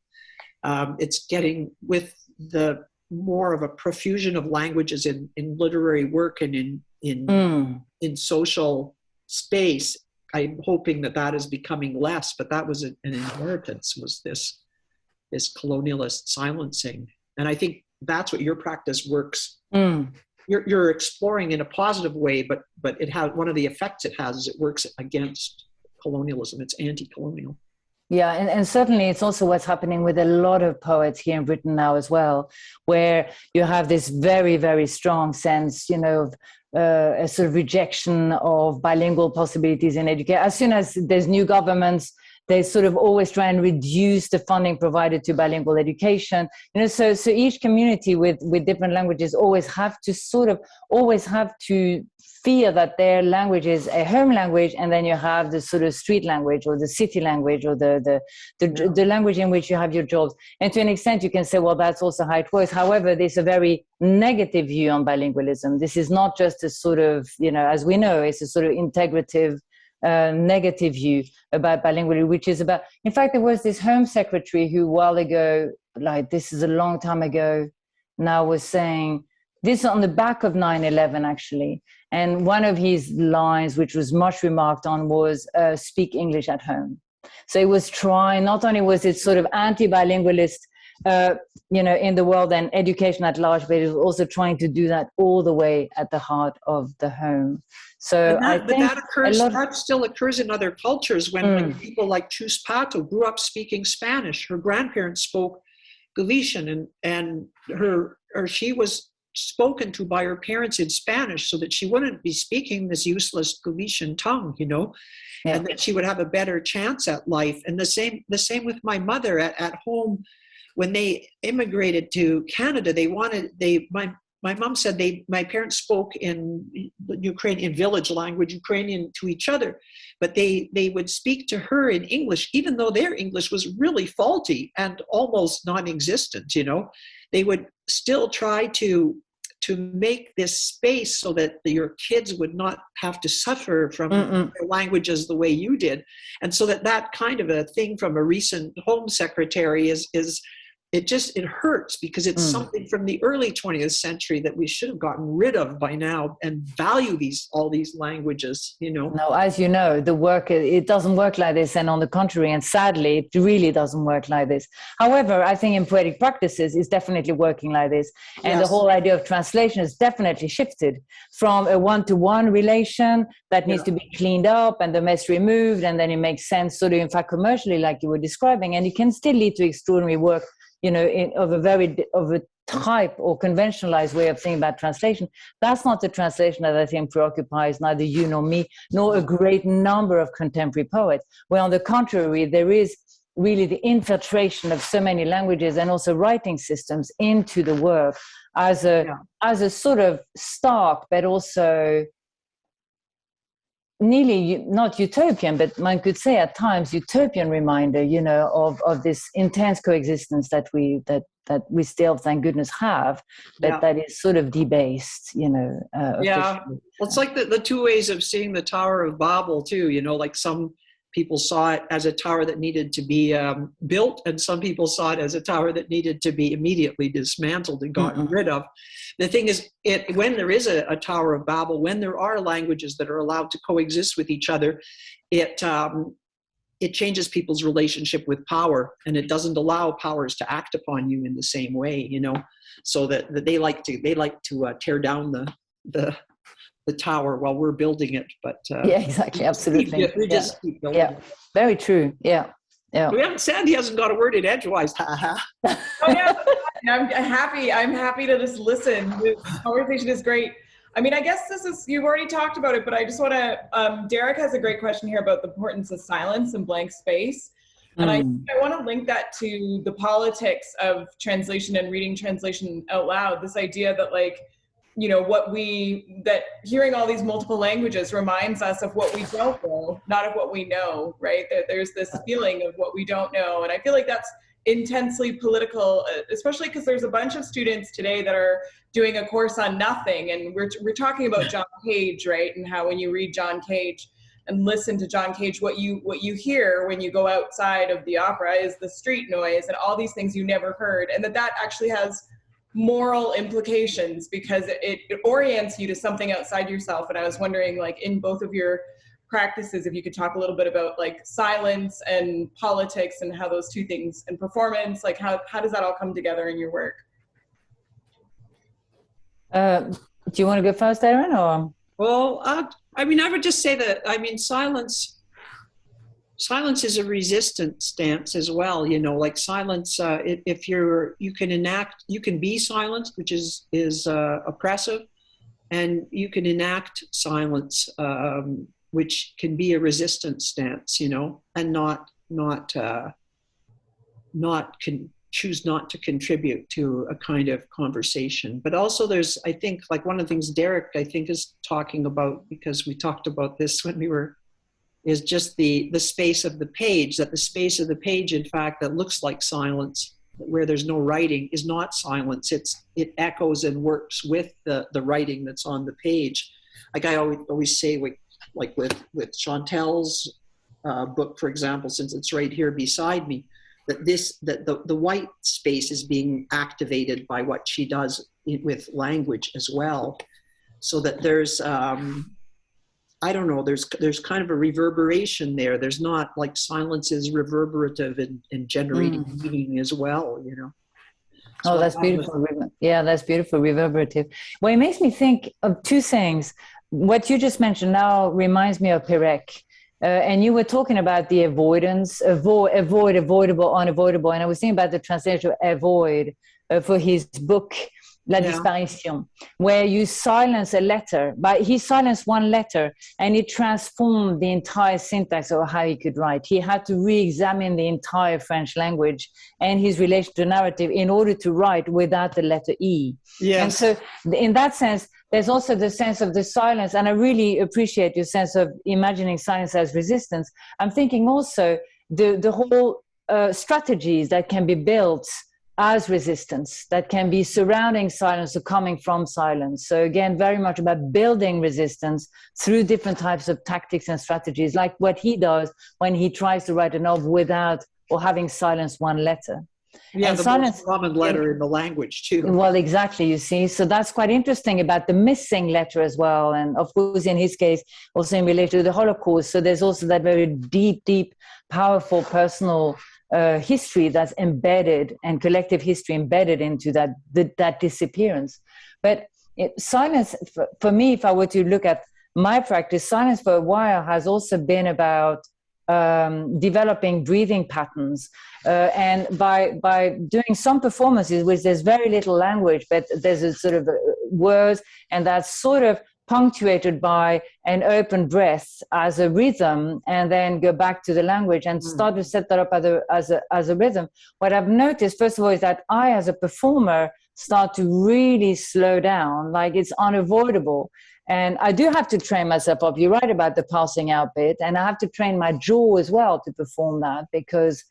It's getting with the more of a profusion of languages in literary work and in social space. I'm hoping that is becoming less, but that was an inheritance, was this colonialist silencing. And I think that's what your practice works. You're exploring in a positive way, but it has, one of the effects it has is it works against colonialism. It's anti-colonial. Yeah, and certainly it's also what's happening with a lot of poets here in Britain now as well, where you have this very, very strong sense, you know, of a sort of rejection of bilingual possibilities in education. As soon as there's new governments, they sort of always try and reduce the funding provided to bilingual education. You know, so each community with different languages always have to fear that their language is a home language, and then you have the sort of street language or the city language or the language in which you have your jobs. And to an extent, you can say, well, that's also how it works. However, there's a very negative view on bilingualism. This is not just a sort of, you know, as we know, it's a sort of integrative, negative view about bilingualism, which is about, in fact, there was this Home Secretary who a while ago, like this is a long time ago now, was saying this on the back of 9/11, actually. And one of his lines, which was much remarked on, was speak English at home. So it was trying, not only was it sort of anti-bilingualist, in the world and education at large, but it was also trying to do that all the way at the heart of the home. So that still occurs in other cultures when like, people like Chus Pato grew up speaking Spanish. Her grandparents spoke Galician, and she was spoken to by her parents in Spanish so that she wouldn't be speaking this useless Galician tongue, and that she would have a better chance at life. And the same with my mother at home. When they immigrated to Canada, my mom said my parents spoke in Ukrainian village language, Ukrainian to each other, but they would speak to her in English, even though their English was really faulty and almost non-existent. They would still try to make this space so that your kids would not have to suffer from their languages the way you did. And so that kind of a thing from a recent Home Secretary is it hurts, because it's something from the early 20th century that we should have gotten rid of by now and value all these languages, No, as you know, it doesn't work like this. And on the contrary, and sadly, it really doesn't work like this. However, I think in poetic practices it's definitely working like this. And the whole idea of translation has definitely shifted from a one-to-one relation that needs to be cleaned up and the mess removed. And then it makes sense sort of, in fact, commercially, like you were describing, and it can still lead to extraordinary work, of a type or conventionalized way of thinking about translation. That's not the translation that I think preoccupies neither you nor me, nor a great number of contemporary poets, where on the contrary, there is really the infiltration of so many languages and also writing systems into the work as a sort of stark, but also nearly not utopian, but one could say at times utopian reminder, of this intense coexistence that we still, thank goodness, have, but that is sort of debased, Well, it's like the two ways of seeing the Tower of Babel too, like some people saw it as a tower that needed to be built, and some people saw it as a tower that needed to be immediately dismantled and gotten rid of. The thing is, when there is a Tower of Babel, when there are languages that are allowed to coexist with each other, it changes people's relationship with power, and it doesn't allow powers to act upon you in the same way, so that they like to tear down the tower while we're building it. But exactly, absolutely. We just keep building it. Very true. Yeah. Sandy hasn't got a word in edgewise. Oh yeah, I'm happy to just listen. This conversation is great. I mean, I guess you've already talked about it, but I just want to, Derek has a great question here about the importance of silence and blank space. And I want to link that to the politics of translation and reading translation out loud. This idea that that hearing all these multiple languages reminds us of what we don't know, not of what we know, right? There's this feeling of what we don't know. And I feel like that's intensely political, especially because there's a bunch of students today that are doing a course on nothing. And we're talking about John Cage, right? And how when you read John Cage and listen to John Cage, what you hear when you go outside of the opera is the street noise and all these things you never heard. And that actually has moral implications because it orients you to something outside yourself. And I was wondering, in both of your practices, if you could talk a little bit about silence and politics and how those two things, and performance, how does that all come together in your work? Do you want to go first, Erin, or? Well, I would just say that, silence is a resistant stance as well, silence, if you can be silent, which is oppressive, and you can enact silence, which can be a resistant stance, and choose not to contribute to a kind of conversation. But also there's, I think, one of the things Derek, is talking about, because we talked about this when we were, is just the space of the page, that the space of the page, in fact, that looks like silence, where there's no writing, is not silence. It echoes and works with the writing that's on the page. I always say, with Chantel's book, for example, since it's right here beside me, that the white space is being activated by what she does with language as well, so that there's I don't know, there's kind of a reverberation there. There's not like silence is reverberative and generating meaning as well, you know. So Oh, that's beautiful. Yeah, that's beautiful, reverberative. Well, it makes me think of two things. What you just mentioned now reminds me of Perec. And you were talking about the avoidance, avoid, avoidable, unavoidable. And I was thinking about the translation of avoid for his book, La Disparition, where you silence a letter. But he silenced one letter and it transformed the entire syntax of how he could write. He had to re-examine the entire French language and his relation to narrative in order to write without the letter E. Yes. And so in that sense, there's also the sense of the silence. And I really appreciate your sense of imagining silence as resistance. I'm thinking also the whole strategies that can be built as resistance, that can be surrounding silence or coming from silence. So again, very much about building resistance through different types of tactics and strategies, like what he does when he tries to write a novel without or having silenced one letter. Yeah, and the silence, most common letter in the language too. Well, exactly, you see. So that's quite interesting about the missing letter as well. And of course, in his case, also in relation to the Holocaust. So there's also that very deep, powerful personal history that's embedded, and collective history embedded into that disappearance. But silence, for me, if I were to look at my practice, silence for a while has also been about developing breathing patterns, and by doing some performances which there's very little language, but there's a sort of words, and that's sort of punctuated by an open breath as a rhythm, and then go back to the language and start to set that up as a rhythm. What I've noticed, first of all, is that I, as a performer, start to really slow down, like it's unavoidable. And I do have to train myself up. You're right about the passing out bit. And I have to train my jaw as well to perform that, because,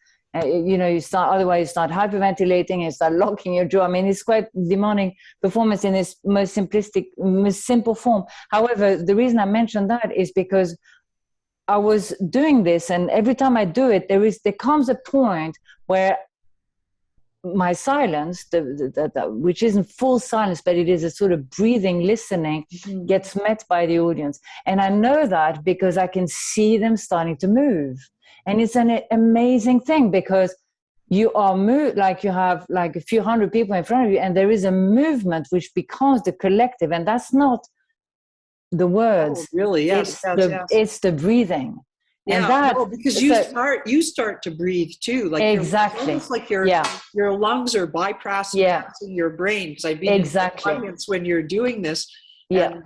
you start hyperventilating and you start locking your jaw. I mean, it's quite demanding performance in its most simple form. However, the reason I mentioned that is because I was doing this, and every time I do it, there comes a point where my silence, which isn't full silence, but it is a sort of breathing, listening, gets met by the audience. And I know that because I can see them starting to move. And it's an amazing thing, because you are moved, like you have like a few hundred people in front of you, and there is a movement which becomes the collective. And that's not the words. Oh, really? Yes. It's the breathing. Yeah, because you start to breathe too. Like exactly, almost like your lungs are bypassing your brain. Because I've been in audience when you're doing this, and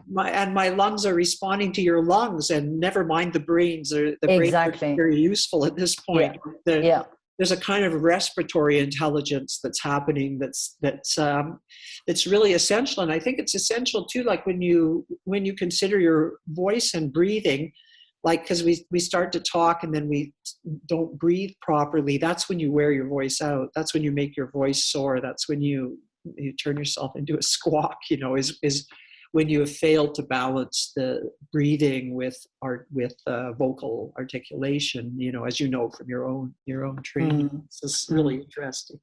my lungs are responding to your lungs, and never mind the brains. The brains are very useful at this point. There's a kind of respiratory intelligence that's happening that's really essential, and I think it's essential too. Like when you consider your voice and breathing. Like, because we start to talk and then we don't breathe properly. That's when you wear your voice out. That's when you make your voice sore. That's when you turn yourself into a squawk, is when you have failed to balance the breathing with vocal articulation, as you know from your own training. So it's really interesting.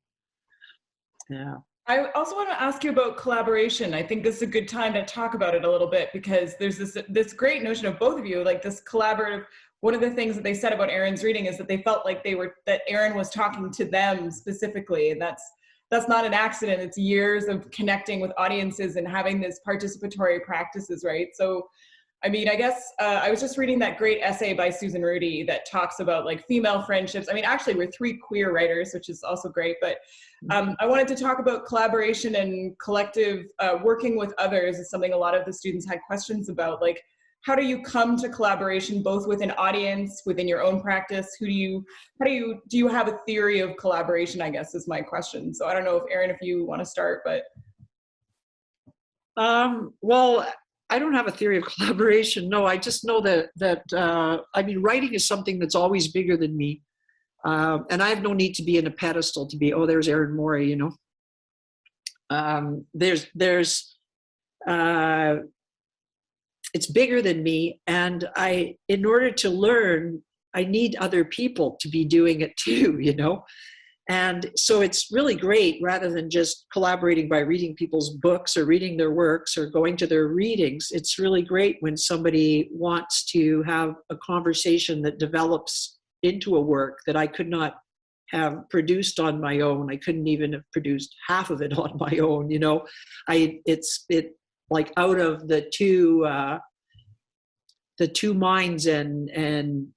Yeah. I also want to ask you about collaboration. I think this is a good time to talk about it a little bit, because there's this great notion of both of you, like this collaborative. One of the things that they said about Erin's reading is that they felt like that Erin was talking to them specifically, and that's not an accident. It's years of connecting with audiences and having this participatory practices, right? So, I mean, I guess I was just reading that great essay by Susan Rudy that talks about like female friendships. I mean, actually we're three queer writers, which is also great, but I wanted to talk about collaboration and collective working with others is something a lot of the students had questions about. Like, how do you come to collaboration, both with an audience, within your own practice? Do you have a theory of collaboration, I guess, is my question. So I don't know if Erin, if you want to start, but. Well, I don't have a theory of collaboration. No, I just know that I mean, writing is something that's always bigger than me. And I have no need to be in a pedestal to be, there's Ern Moure, it's bigger than me. And in order to learn, I need other people to be doing it too, And so it's really great, rather than just collaborating by reading people's books or reading their works or going to their readings. It's really great when somebody wants to have a conversation that develops into a work that I could not have produced on my own. I couldn't even have produced half of it on my own, you know. It's like out of the two minds and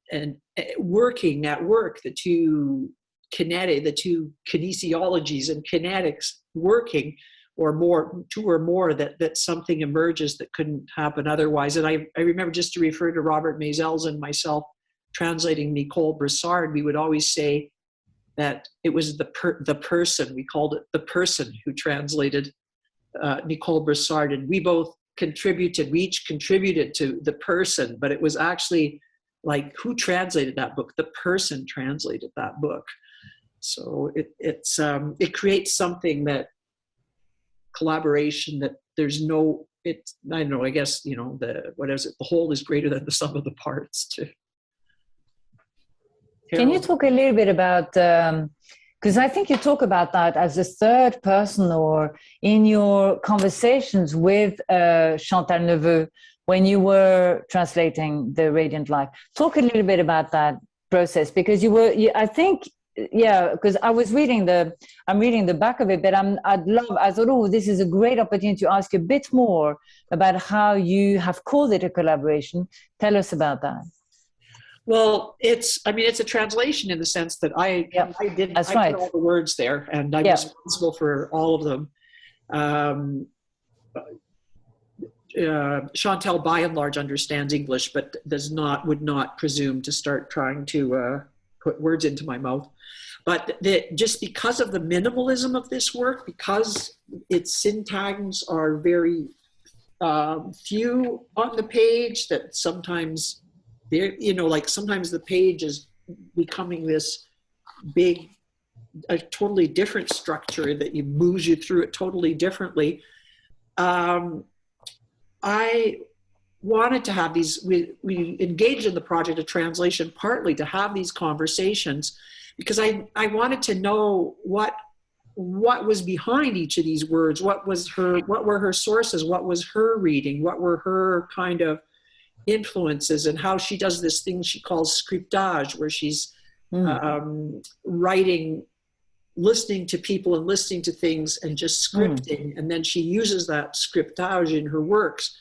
working at work, the two kinesiologies and kinetics working, or more, two or more, that something emerges that couldn't happen otherwise. And I remember, just to refer to Robert Maisels and myself translating Nicole Broussard, we would always say that it was the person, we called it the person who translated Nicole Broussard, and we each contributed to the person, but it was actually like, who translated that book? The person translated that book. So it creates something, that collaboration, that there's no, I don't know, I guess, you know, the whole is greater than the sum of the parts too. Can you talk a little bit about, because I think you talk about that as a third person, or in your conversations with Chantal Neveu when you were translating The Radiant Life. Talk a little bit about that process, because I think, because I'm reading the back of it, but I thought, oh, this is a great opportunity to ask you a bit more about how you have called it a collaboration. Tell us about that. Well, it's a translation in the sense that I put all the words there, and I'm responsible for all of them. Chantal, by and large, understands English, but would not presume to start trying to put words into my mouth. But just because of the minimalism of this work, because its syntagms are very few on the page, that sometimes, sometimes the page is becoming this big, a totally different structure that moves you through it totally differently. I wanted to have these, we engaged in the project of translation partly to have these conversations, because I wanted to know what was behind each of these words, what were her sources, what was her reading, what were her kind of influences, and how she does this thing she calls scriptage, where she's writing, listening to people and listening to things and just scripting, and then she uses that scriptage in her works.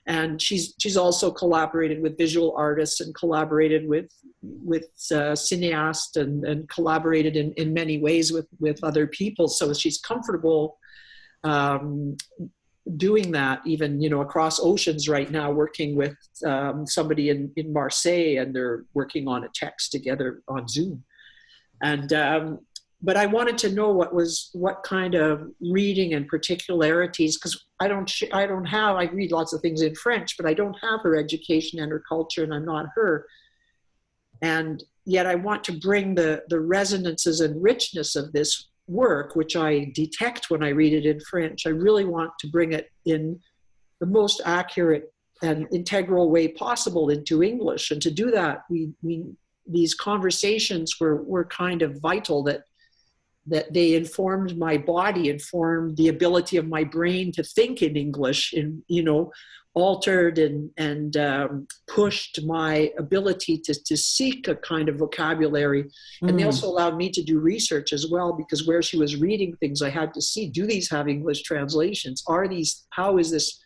And she's also collaborated with visual artists and collaborated with cineasts and collaborated in many ways with other people. So she's comfortable doing that, even, you know, across oceans right now, working with somebody in Marseille, and they're working on a text together on Zoom. And but I wanted to know what kind of reading and particularities, because I read lots of things in French, but I don't have her education and her culture, and I'm not her. And yet I want to bring the resonances and richness of this work, which I detect when I read it in French. I really want to bring it in the most accurate and integral way possible into English. And to do that, these conversations were kind of vital, that they informed my body, informed the ability of my brain to think in English, and, you know, altered and pushed my ability to seek a kind of vocabulary. And they also allowed me to do research as well, because where she was reading things, I had to see, do these have English translations? How is this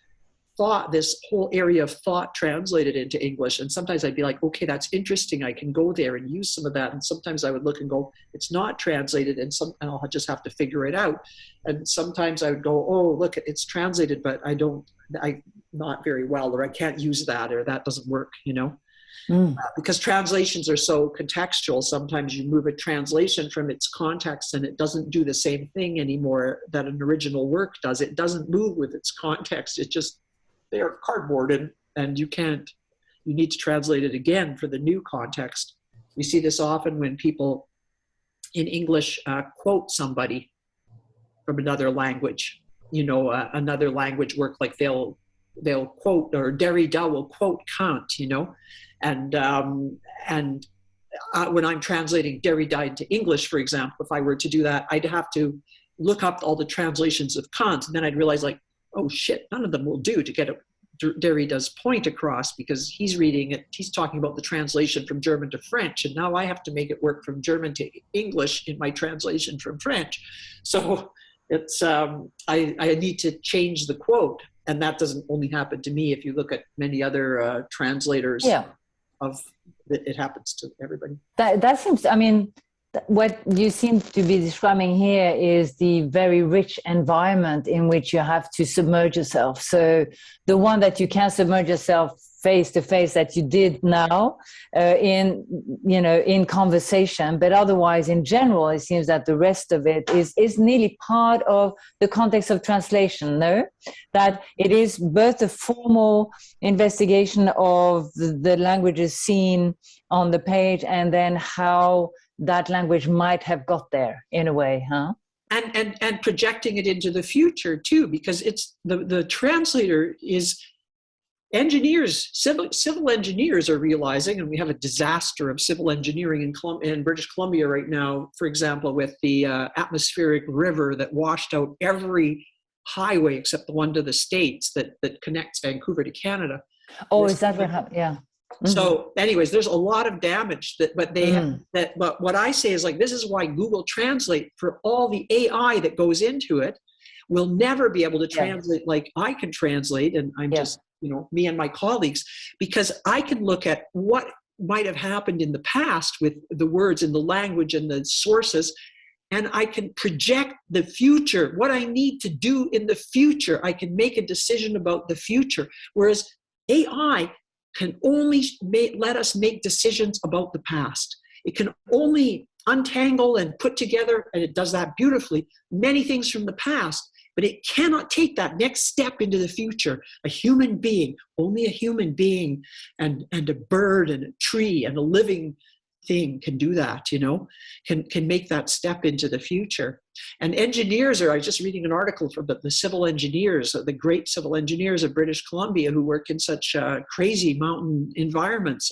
thought, this whole area of thought, translated into English? And sometimes I'd be like, okay, that's interesting, I can go there and use some of that. And sometimes I would look and go, it's not translated, and I'll just have to figure it out. And sometimes I would go, oh, look, it's translated, but I'm not very well, or I can't use that, or that doesn't work, you know? Because translations are so contextual. Sometimes you move a translation from its context and it doesn't do the same thing anymore that an original work does. It doesn't move with its context. It just, they're cardboard, and you need to translate it again for the new context. We see this often when people in English quote somebody from another language, you know, another language work, like they'll quote, or Derrida will quote Kant, you know, and when I'm translating Derrida into English, for example, if I were to do that, I'd have to look up all the translations of Kant, and then I'd realize, like, oh shit, none of them will do to get Derrida's point across, because he's reading it, he's talking about the translation from German to French, and now I have to make it work from German to English in my translation from French. So it's I need to change the quote, and that doesn't only happen to me. If you look at many other translators, it happens to everybody. That seems, I mean, what you seem to be describing here is the very rich environment in which you have to submerge yourself. So the one that you can submerge yourself face to face, that you did now in conversation, but otherwise in general, it seems that the rest of it is nearly part of the context of translation, no? That it is both a formal investigation of the languages seen on the page, and then how that language might have got there in a way, huh? And projecting it into the future too, because it's the translator is engineers, civil engineers are realizing, and we have a disaster of civil engineering in British Columbia right now, for example, with the atmospheric river that washed out every highway except the one to the States that connects Vancouver to Canada. Oh, is that what happened? Yeah. Mm-hmm. So anyways, there's a lot of damage but what I say is, like, this is why Google Translate, for all the AI that goes into it, will never be able to translate like I can translate. And I'm just, me and my colleagues, because I can look at what might have happened in the past with the words and the language and the sources, and I can project the future, what I need to do in the future. I can make a decision about the future, whereas AI can only let us make decisions about the past. It can only untangle and put together, and it does that beautifully, many things from the past, but it cannot take that next step into the future. A human being, only a human being, and a bird and a tree and a living thing can do that, can make that step into the future. And engineers I was just reading an article from the civil engineers, the great civil engineers of British Columbia who work in such crazy mountain environments,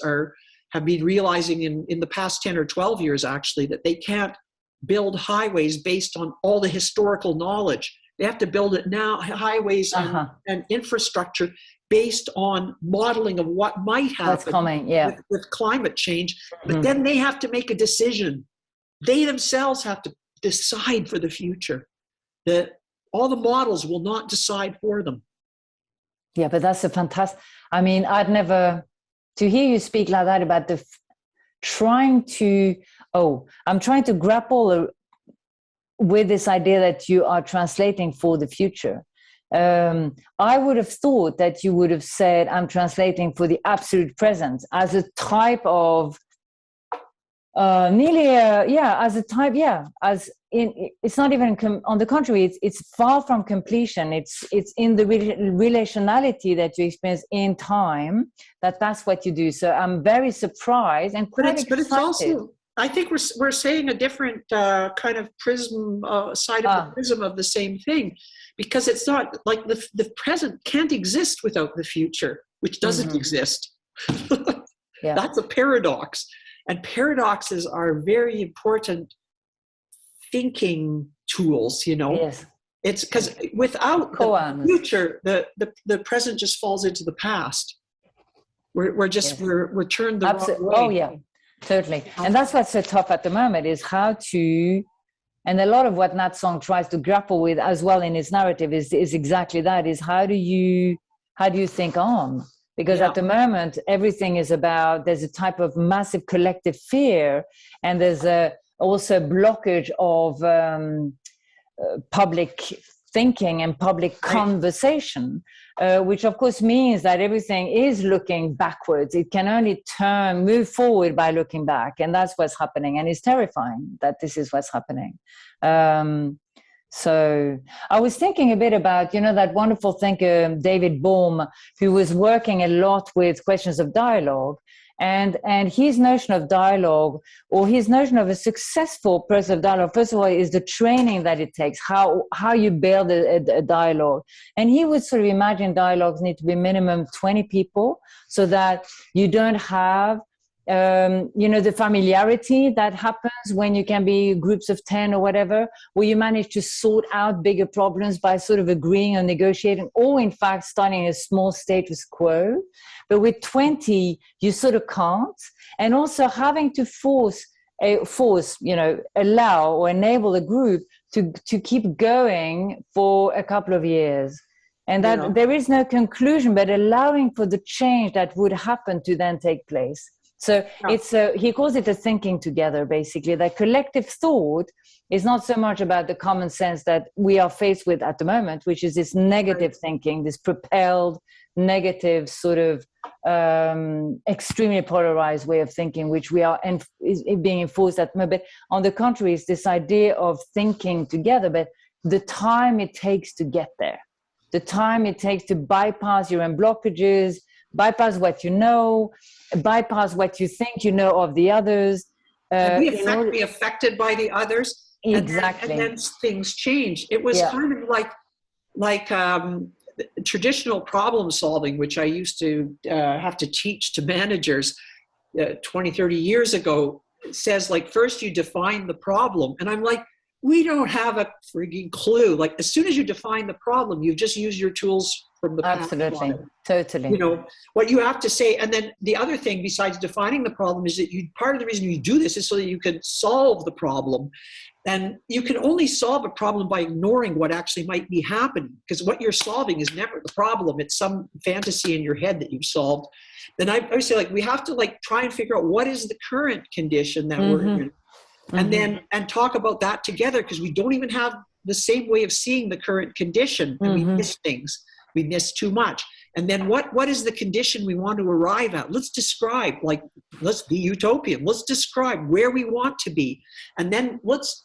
have been realizing in the past 10 or 12 years, actually, that they can't build highways based on all the historical knowledge. They have to build it now, highways and infrastructure based on modeling of what might happen with climate change. But then they have to make a decision. They themselves have to decide for the future. That all the models will not decide for them. Yeah, but that's a fantastic, I mean, to hear you speak like that about I'm trying to grapple with this idea that you are translating for the future. I would have thought that you would have said, I'm translating for the absolute present, as a type of it's not even on the contrary, it's far from completion. It's in the relationality that you experience in time, that's what you do. So I'm very surprised and quite excited. But it's also, I think we're saying a different kind of prism, side of the prism of the same thing, because it's not like the present can't exist without the future, which doesn't exist. That's a paradox. And paradoxes are very important thinking tools, Yes. It's because without the future, the present just falls into the past. We're turned the wrong way. Oh yeah, totally. And that's what's so tough at the moment, is how to, and a lot of what Natsong tries to grapple with as well in his narrative is exactly that, is how do you think on? Because at the moment, everything is about, there's a type of massive collective fear, and there's also a blockage of public thinking and public conversation, which of course means that everything is looking backwards. It can only move forward by looking back. And that's what's happening. And it's terrifying that this is what's happening. So I was thinking a bit about, that wonderful thinker, David Bohm, who was working a lot with questions of dialogue, and his notion of dialogue, or his notion of a successful process of dialogue, first of all, is the training that it takes, how you build a dialogue. And he would sort of imagine dialogues need to be minimum 20 people, so that you don't have the familiarity that happens when you can be groups of 10 or whatever, where you manage to sort out bigger problems by sort of agreeing or negotiating, or in fact starting a small status quo. But with 20, you sort of can't. And also having to allow or enable a group to keep going for a couple of years. And that there is no conclusion, but allowing for the change that would happen to then take place. So he calls it a thinking together, basically. That collective thought is not so much about the common sense that we are faced with at the moment, which is this negative thinking, this propelled negative sort of extremely polarized way of thinking, which we are is being enforced at the moment. But on the contrary, it's this idea of thinking together, but the time it takes to get there, the time it takes to bypass your own blockages, bypass what you know, bypass what you think you know of the others. Be affected by the others. Exactly. And then things change. It was kind of like traditional problem solving, which I used to have to teach to managers 20, 30 years ago. It says, like, first you define the problem. And I'm like, we don't have a freaking clue. Like, as soon as you define the problem, you've just used your tools from the past. Absolutely. Totally. What you have to say. And then the other thing besides defining the problem is that part of the reason you do this is so that you can solve the problem. And you can only solve a problem by ignoring what actually might be happening, because what you're solving is never the problem. It's some fantasy in your head that you've solved. Then I would say, like, we have to try and figure out what is the current condition that we're in. And then talk about that together, because we don't even have the same way of seeing the current condition, and we miss things. We miss too much. And then what is the condition we want to arrive at? Let's describe, let's be utopian. Let's describe where we want to be. And then let's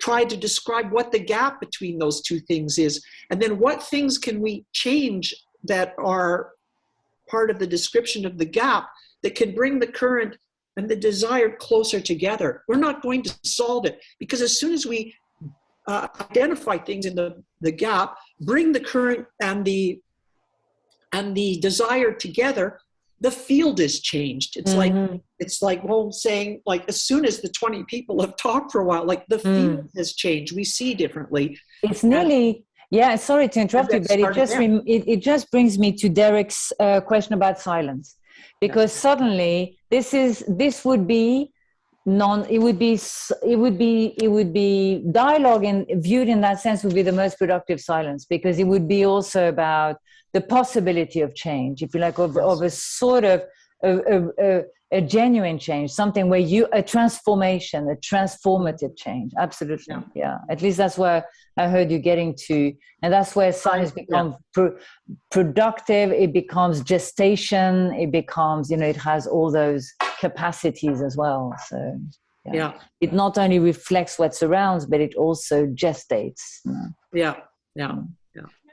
try to describe what the gap between those two things is. And then what things can we change that are part of the description of the gap that can bring the current and the desired closer together. We're not going to solve it, because as soon as we identify things in the gap, bring the current and the desire together, the field is changed. It's like Holmes saying, as soon as the 20 people have talked for a while, the field has changed. We see differently. It's nearly. Yeah, sorry to interrupt you, but it just brings me to Derek's question about silence. Because suddenly this would be dialogue, and viewed in that sense would be the most productive silence, because it would be also about the possibility of change, if you like, of a sort of a genuine change, something where a transformation, a transformative change. Absolutely. Yeah. At least that's where I heard you getting to. And that's where silence becomes productive. It becomes gestation. It becomes, it has all those capacities as well. So it not only reflects what surrounds, but it also gestates. Can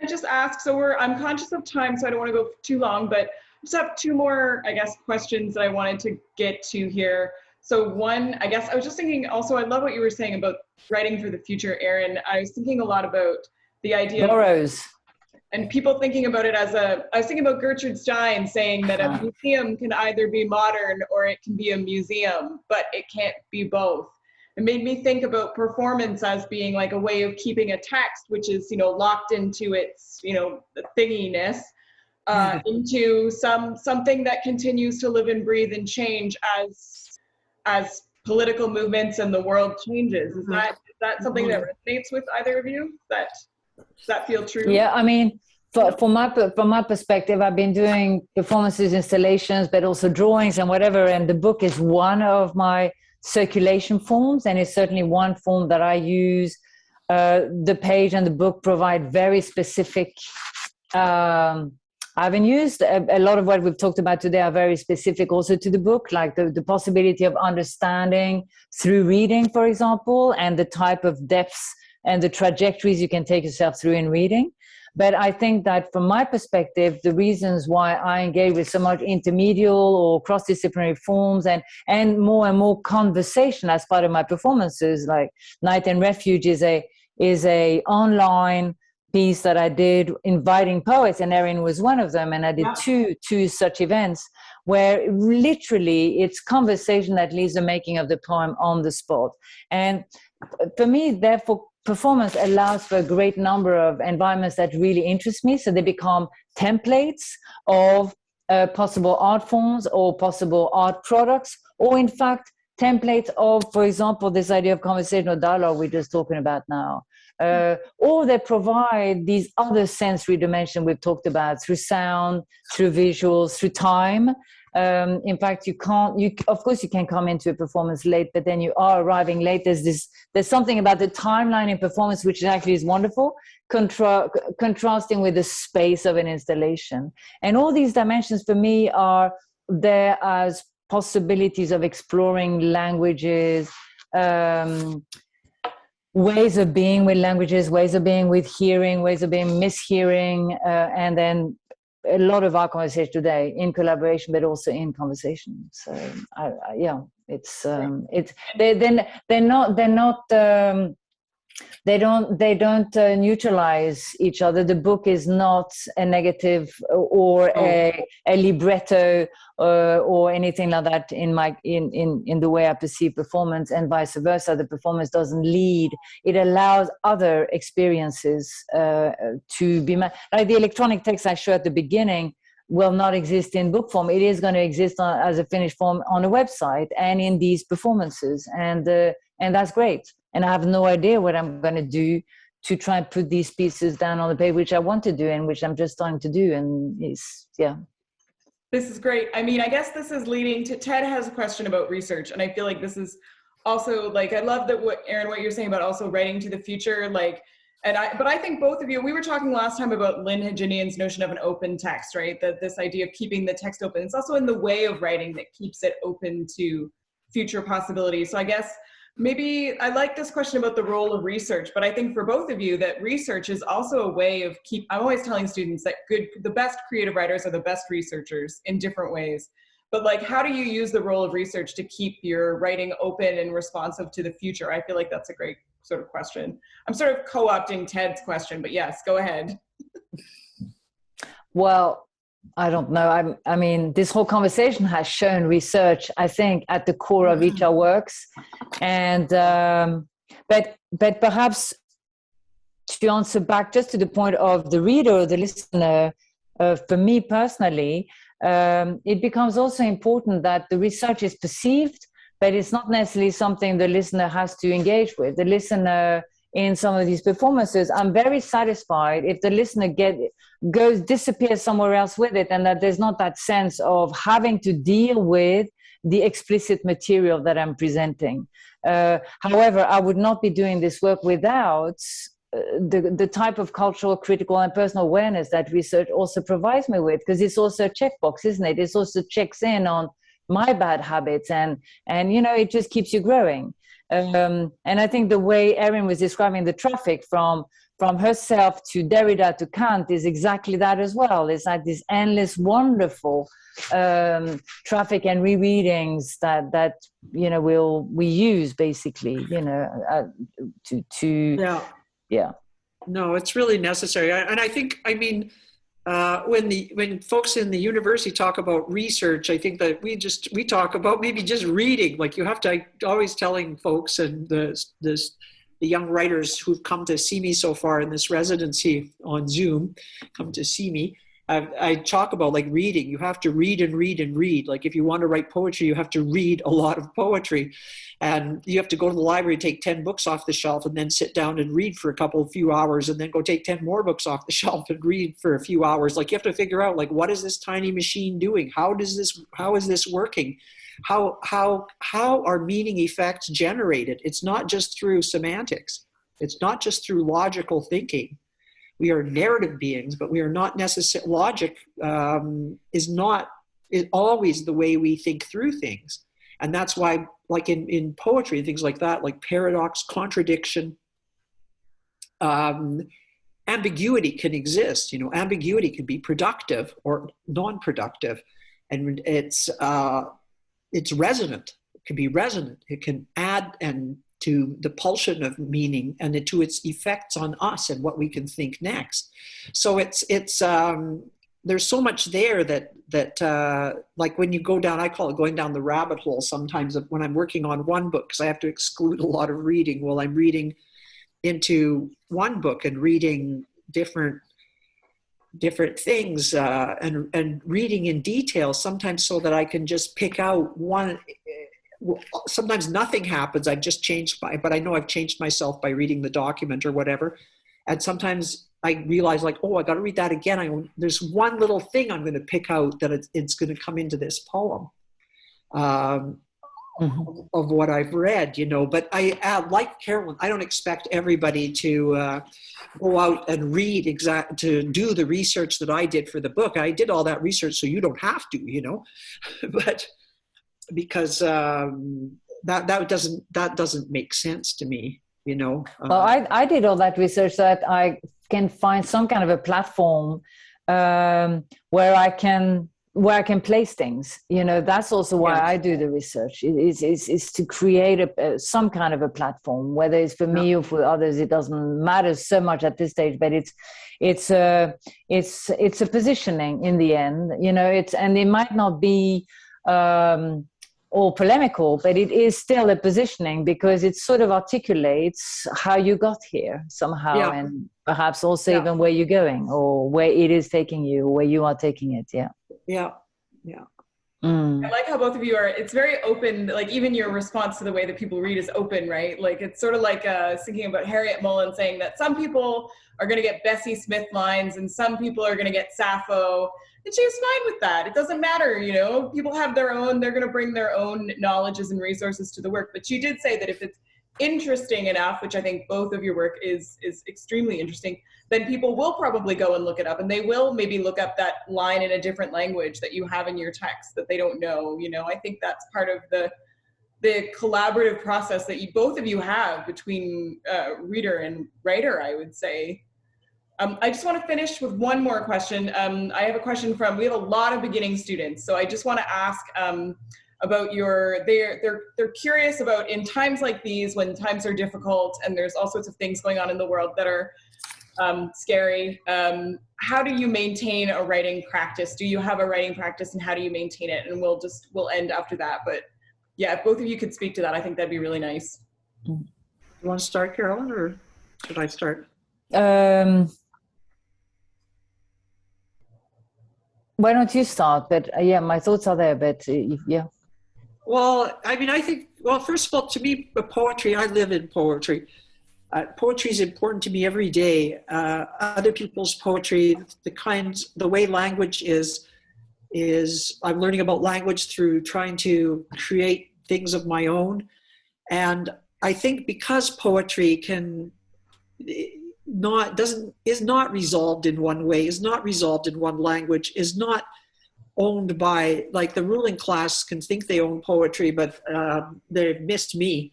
I just ask, I'm conscious of time, so I don't want to go too long, but I just have two more, questions that I wanted to get to here. So one, I was just thinking also, I love what you were saying about writing for the future, Erin. I was thinking a lot about the idea of and people thinking about it I was thinking about Gertrude Stein saying that a museum can either be modern or it can be a museum, but it can't be both. It made me think about performance as being like a way of keeping a text, which is, locked into its, thinginess, into something that continues to live and breathe and change as political movements and the world changes. Is that something that resonates with either of you? Does that feel true? Yeah, I mean, from my perspective, I've been doing performances, installations, but also drawings and whatever. And the book is one of my circulation forms, and it's certainly one form that I use. The page and the book provide very specific avenues. A lot of what we've talked about today are very specific also to the book, like the possibility of understanding through reading, for example, and the type of depths and the trajectories you can take yourself through in reading. But I think that from my perspective, the reasons why I engage with so much intermedial or cross-disciplinary forms and more conversation as part of my performances, like Night and Refuge is a online piece that I did inviting poets, and Erin was one of them, and I did two such events where literally it's conversation that leads the making of the poem on the spot. And for me, therefore, performance allows for a great number of environments that really interest me. So they become templates of possible art forms or possible art products, or in fact, templates of, for example, this idea of conversational dialogue we're just talking about now. Or they provide these other sensory dimensions we've talked about through sound, through visuals, through time. In fact, of course you can come into a performance late, but then you are arriving late. There's something about the timeline in performance which actually is wonderful, contrasting with the space of an installation. And all these dimensions for me are there as possibilities of exploring languages, ways of being with languages, ways of being with hearing, ways of being mishearing, and then a lot of our conversation today in collaboration, but also in conversation. So they don't neutralize each other. The book is not a negative or a libretto or anything like that in the way I perceive performance, and vice versa. The performance doesn't lead; it allows other experiences to be like the electronic text I showed at the beginning will not exist in book form. It is going to exist as a finished form on a website and in these performances, and that's great. And I have no idea what I'm going to do to try and put these pieces down on the page, which I want to do and which I'm just starting to do. And This is great. I mean, I guess this is leading to, Ted has a question about research. And I feel like this is also like, I love that Erin, what you're saying about also writing to the future, like, but I think both of you, we were talking last time about Lynn Hajinian's notion of an open text, right? That this idea of keeping the text open, it's also in the way of writing that keeps it open to future possibilities. So I guess maybe I like this question about the role of research, but I think for both of you that research is also a way of I'm always telling students that the best creative writers are the best researchers in different ways. But like, how do you use the role of research to keep your writing open and responsive to the future? I feel like that's a great sort of question. I'm sort of co-opting Ted's question, but yes, go ahead. Well, I don't know. I mean, this whole conversation has shown research, I think, at the core of each our works. And, but perhaps to answer back just to the point of the reader or the listener, for me personally, it becomes also important that the research is perceived, but it's not necessarily something the listener has to engage with. The listener in some of these performances, I'm very satisfied if the listener disappears somewhere else with it, and that there's not that sense of having to deal with the explicit material that I'm presenting. However, I would not be doing this work without the type of cultural, critical, and personal awareness that research also provides me with, because it's also a checkbox, isn't it? It also checks in on my bad habits, and it just keeps you growing. And I think the way Erin was describing the traffic from herself to Derrida to Kant is exactly that as well. It's like this endless, wonderful traffic and rereadings that we use basically, No, it's really necessary, and I think, I mean, when folks in the university talk about research, I think that we talk about maybe just reading. Like, you have to, always telling folks and the young writers who've come to see me so far in this residency on Zoom, come to see me. I talk about like reading. You have to read and read and read. Like, if you want to write poetry, you have to read a lot of poetry, and you have to go to the library, take 10 books off the shelf, and then sit down and read for a few hours, and then go take 10 more books off the shelf and read for a few hours. Like, you have to figure out, like, what is this tiny machine doing? How is this working? How are meaning effects generated? It's not just through semantics. It's not just through logical thinking. We are narrative beings, but we are not necessarily, logic is always the way we think through things. And that's why, like in poetry and things like that, like paradox, contradiction, ambiguity can exist. Ambiguity can be productive or non-productive. And it's resonant. It can be resonant. It can add and to the pulsion of meaning and to its effects on us and what we can think next. So there's so much there that like when you go down, I call it going down the rabbit hole sometimes when I'm working on one book, because I have to exclude a lot of reading while I'm reading into one book and reading different things and reading in detail sometimes so that I can just pick out one. Sometimes nothing happens. I've just changed but I know I've changed myself by reading the document or whatever. And sometimes I realize like, oh, I got to read that again. There's one little thing I'm going to pick out that it's going to come into this poem of what I've read, you know. But I like Carolyn, I don't expect everybody to go out and read to do the research that I did for the book. I did all that research so you don't have to, you know. But because that doesn't make sense to me, you know. Well, I did all that research so that I can find some kind of a platform where I can place things, you know. That's also why I do the research. Is to create some kind of a platform, whether it's for me or for others. It doesn't matter so much at this stage, but it's a positioning in the end, you know. And it might not be or polemical, but it is still a positioning because it sort of articulates how you got here somehow, and perhaps also even where you're going or where it is taking you, or where you are taking it. I like how both of you are, it's very open, like even your response to the way that people read is open, right? Like it's sort of like thinking about Harriet Mullen saying that some people are going to get Bessie Smith lines and some people are going to get Sappho. And she was fine with that. It doesn't matter, you know, people have their own, they're going to bring their own knowledges and resources to the work. But she did say that if it's interesting enough, which I think both of your work is extremely interesting, then people will probably go and look it up, and they will maybe look up that line in a different language that you have in your text that they don't know, you know. I think that's part of the collaborative process that both of you have between reader and writer, I would say. I just want to finish with one more question. I have a question we have a lot of beginning students, so I just want to ask about they're curious about, in times like these when times are difficult and there's all sorts of things going on in the world that are scary, how do you maintain a writing practice? Do you have a writing practice, and how do you maintain it? And we'll end after that. But yeah, if both of you could speak to that, I think that'd be really nice. You want to start, Carolyn, or should I start? Why don't you start? But yeah, my thoughts are there, but yeah. Well, I mean, I think, well, first of all, to me, poetry, I live in poetry. Poetry is important to me every day. Other people's poetry, the way language is I'm learning about language through trying to create things of my own. And I think because poetry is not resolved in one way, is not resolved in one language, is not owned by, like the ruling class can think they own poetry, but they've missed me.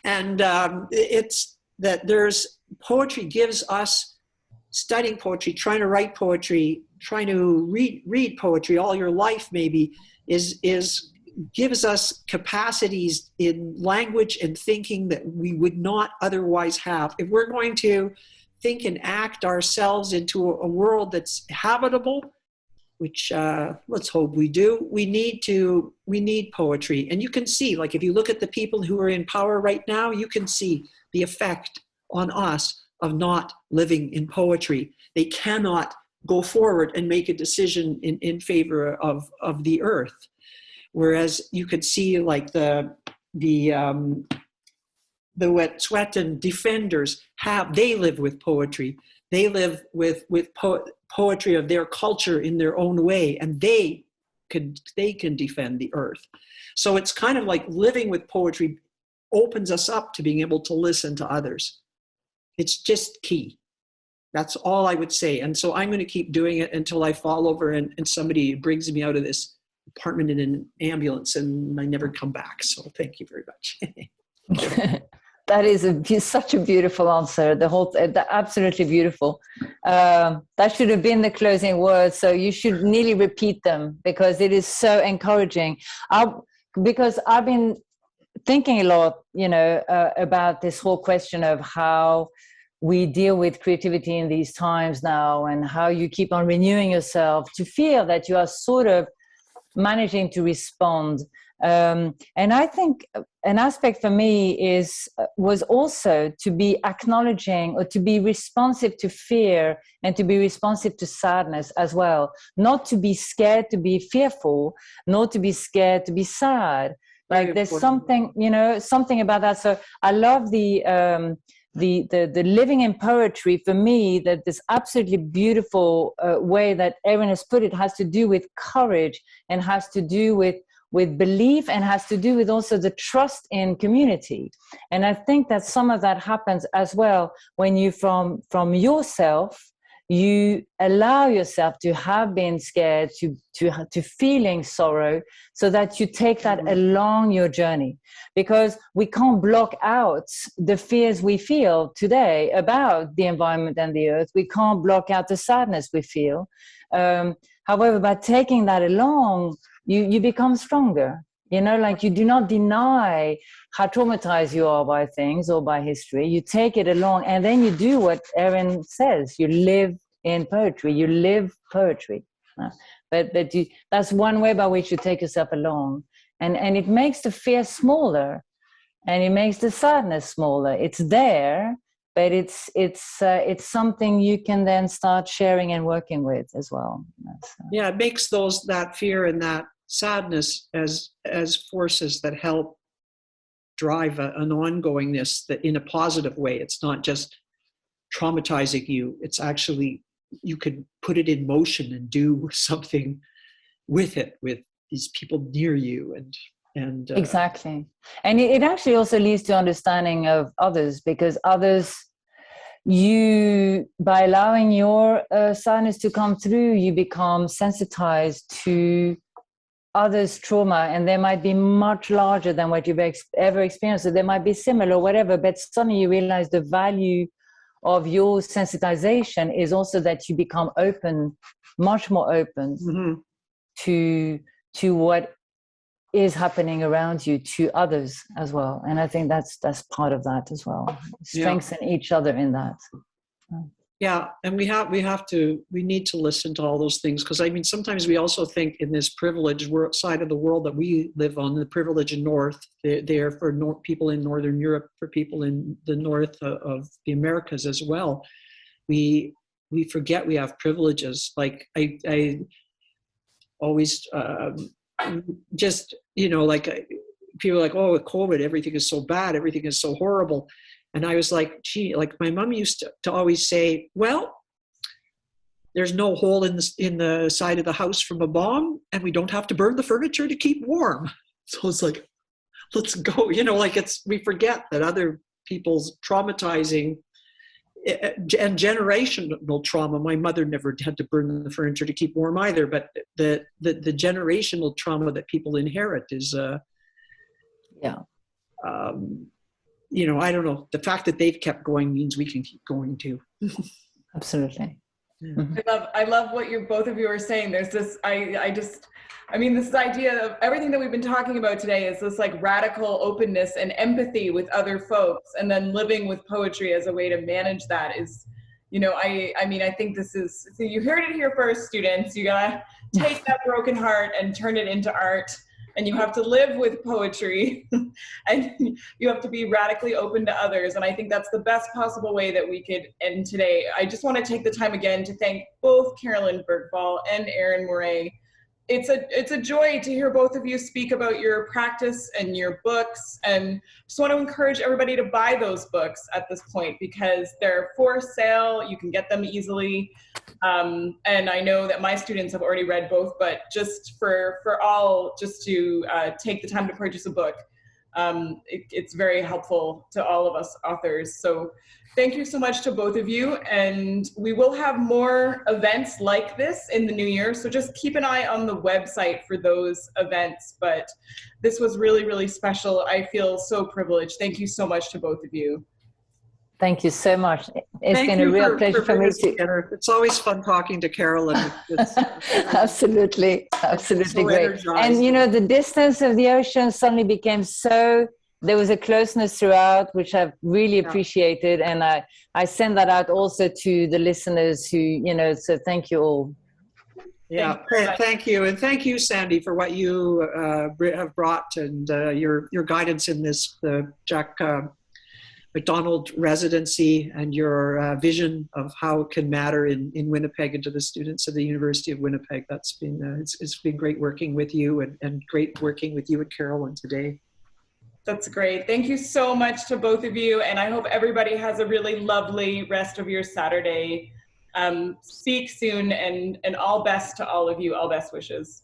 And it's that poetry gives us, studying poetry, trying to write poetry, trying to read poetry all your life maybe, gives us capacities in language and thinking that we would not otherwise have. If we're going to think and act ourselves into a world that's habitable, which let's hope we do, we need poetry. And you can see, like if you look at the people who are in power right now, you can see the effect on us of not living in poetry. They cannot go forward and make a decision in favor of the earth. Whereas you could see like the Wet'suwet'en defenders they live with poetry. They live with poetry of their culture in their own way, and they can defend the earth. So it's kind of like living with poetry opens us up to being able to listen to others. It's just key. That's all I would say. And so I'm going to keep doing it until I fall over and somebody brings me out of this apartment in an ambulance and I never come back. So thank you very much. That is such a beautiful answer. Absolutely beautiful. That should have been the closing words. So you should nearly repeat them because it is so encouraging. Because I've been thinking a lot, about this whole question of how we deal with creativity in these times now, and how you keep on renewing yourself to feel that you are sort of managing to respond. And I think an aspect for me was also to be acknowledging, or to be responsive to fear, and to be responsive to sadness as well. Not to be scared to be fearful, nor to be scared to be sad. Like there's something, something about that. So I love the living in poetry. For me, that this absolutely beautiful way that Erin has put it has to do with courage, and has to do with belief, and has to do with also the trust in community. And I think that some of that happens as well when you from yourself, you allow yourself to have been scared, to feeling sorrow, so that you take that along your journey. Because we can't block out the fears we feel today about the environment and the earth. We can't block out the sadness we feel. However, by taking that along, you become stronger. Like you do not deny how traumatized you are by things or by history. You take it along, and then you do what Erin says. You live in poetry. You live poetry. But that's one way by which you take yourself along. And it makes the fear smaller, and it makes the sadness smaller. It's there, but it's something you can then start sharing and working with as well. Yeah, it makes that fear and that sadness as forces that help drive an ongoingness that in a positive way. It's not just traumatizing you. It's actually, you can put it in motion and do something with it, with these people near you. And exactly. And it actually also leads to understanding of others, because others, by allowing your sadness to come through, you become sensitized to others' trauma, and they might be much larger than what you've ever experienced. So they might be similar or whatever, but suddenly you realize the value of your sensitization is also that you become open, much more open to what is happening around you, to others as well. And I think that's part of that as well. Strengthen each other in that. Yeah, and we need to listen to all those things, because I mean, sometimes we also think in this privileged side of the world that we live on, the privileged north, there for people in Northern Europe, for people in the north of the Americas as well. We forget we have privileges. Like I always just, like people are like, oh, with COVID, everything is so bad, everything is so horrible. And I was like, gee, like my mom used to always say, well, there's no hole in the side of the house from a bomb, and we don't have to burn the furniture to keep warm. So it's like, let's go, we forget that other people's traumatizing and generational trauma. My mother never had to burn the furniture to keep warm either, but the generational trauma that people inherit is, I don't know. The fact that they've kept going means we can keep going too. Absolutely. Yeah. I love what both of you are saying. There's this, this idea of everything that we've been talking about today is this like radical openness and empathy with other folks, and then living with poetry as a way to manage that is, I think this is, so you heard it here first, students. You gotta take that broken heart and turn it into art. And you have to live with poetry, and you have to be radically open to others. And I think that's the best possible way that we could end today. I just want to take the time again to thank both Carolyn Bergvall and Erín Moure. It's a joy to hear both of you speak about your practice and your books, and just want to encourage everybody to buy those books at this point, because they're for sale. You can get them easily. And I know that my students have already read both, but just for all, just to take the time to purchase a book, it's very helpful to all of us authors. So thank you so much to both of you. And we will have more events like this in the new year. So just keep an eye on the website for those events. But this was really, really special. I feel so privileged. Thank you so much to both of you. Thank you so much. It's been a real pleasure for me too. It's always fun talking to Carolyn. Absolutely so great. And the distance of the ocean suddenly became so there was a closeness throughout, which I've really appreciated. And I send that out also to the listeners who, you know, so thank you all. Yeah, thank you. And thank you, Sandy, for what you have brought and your guidance in this, the Jack MacDonald residency, and your vision of how it can matter in Winnipeg and to the students of the University of Winnipeg. That's been, it's been great working with you, and great working with you and Carolyn today. That's great. Thank you so much to both of you. And I hope everybody has a really lovely rest of your Saturday. Speak soon, and all best to all of you. All best wishes.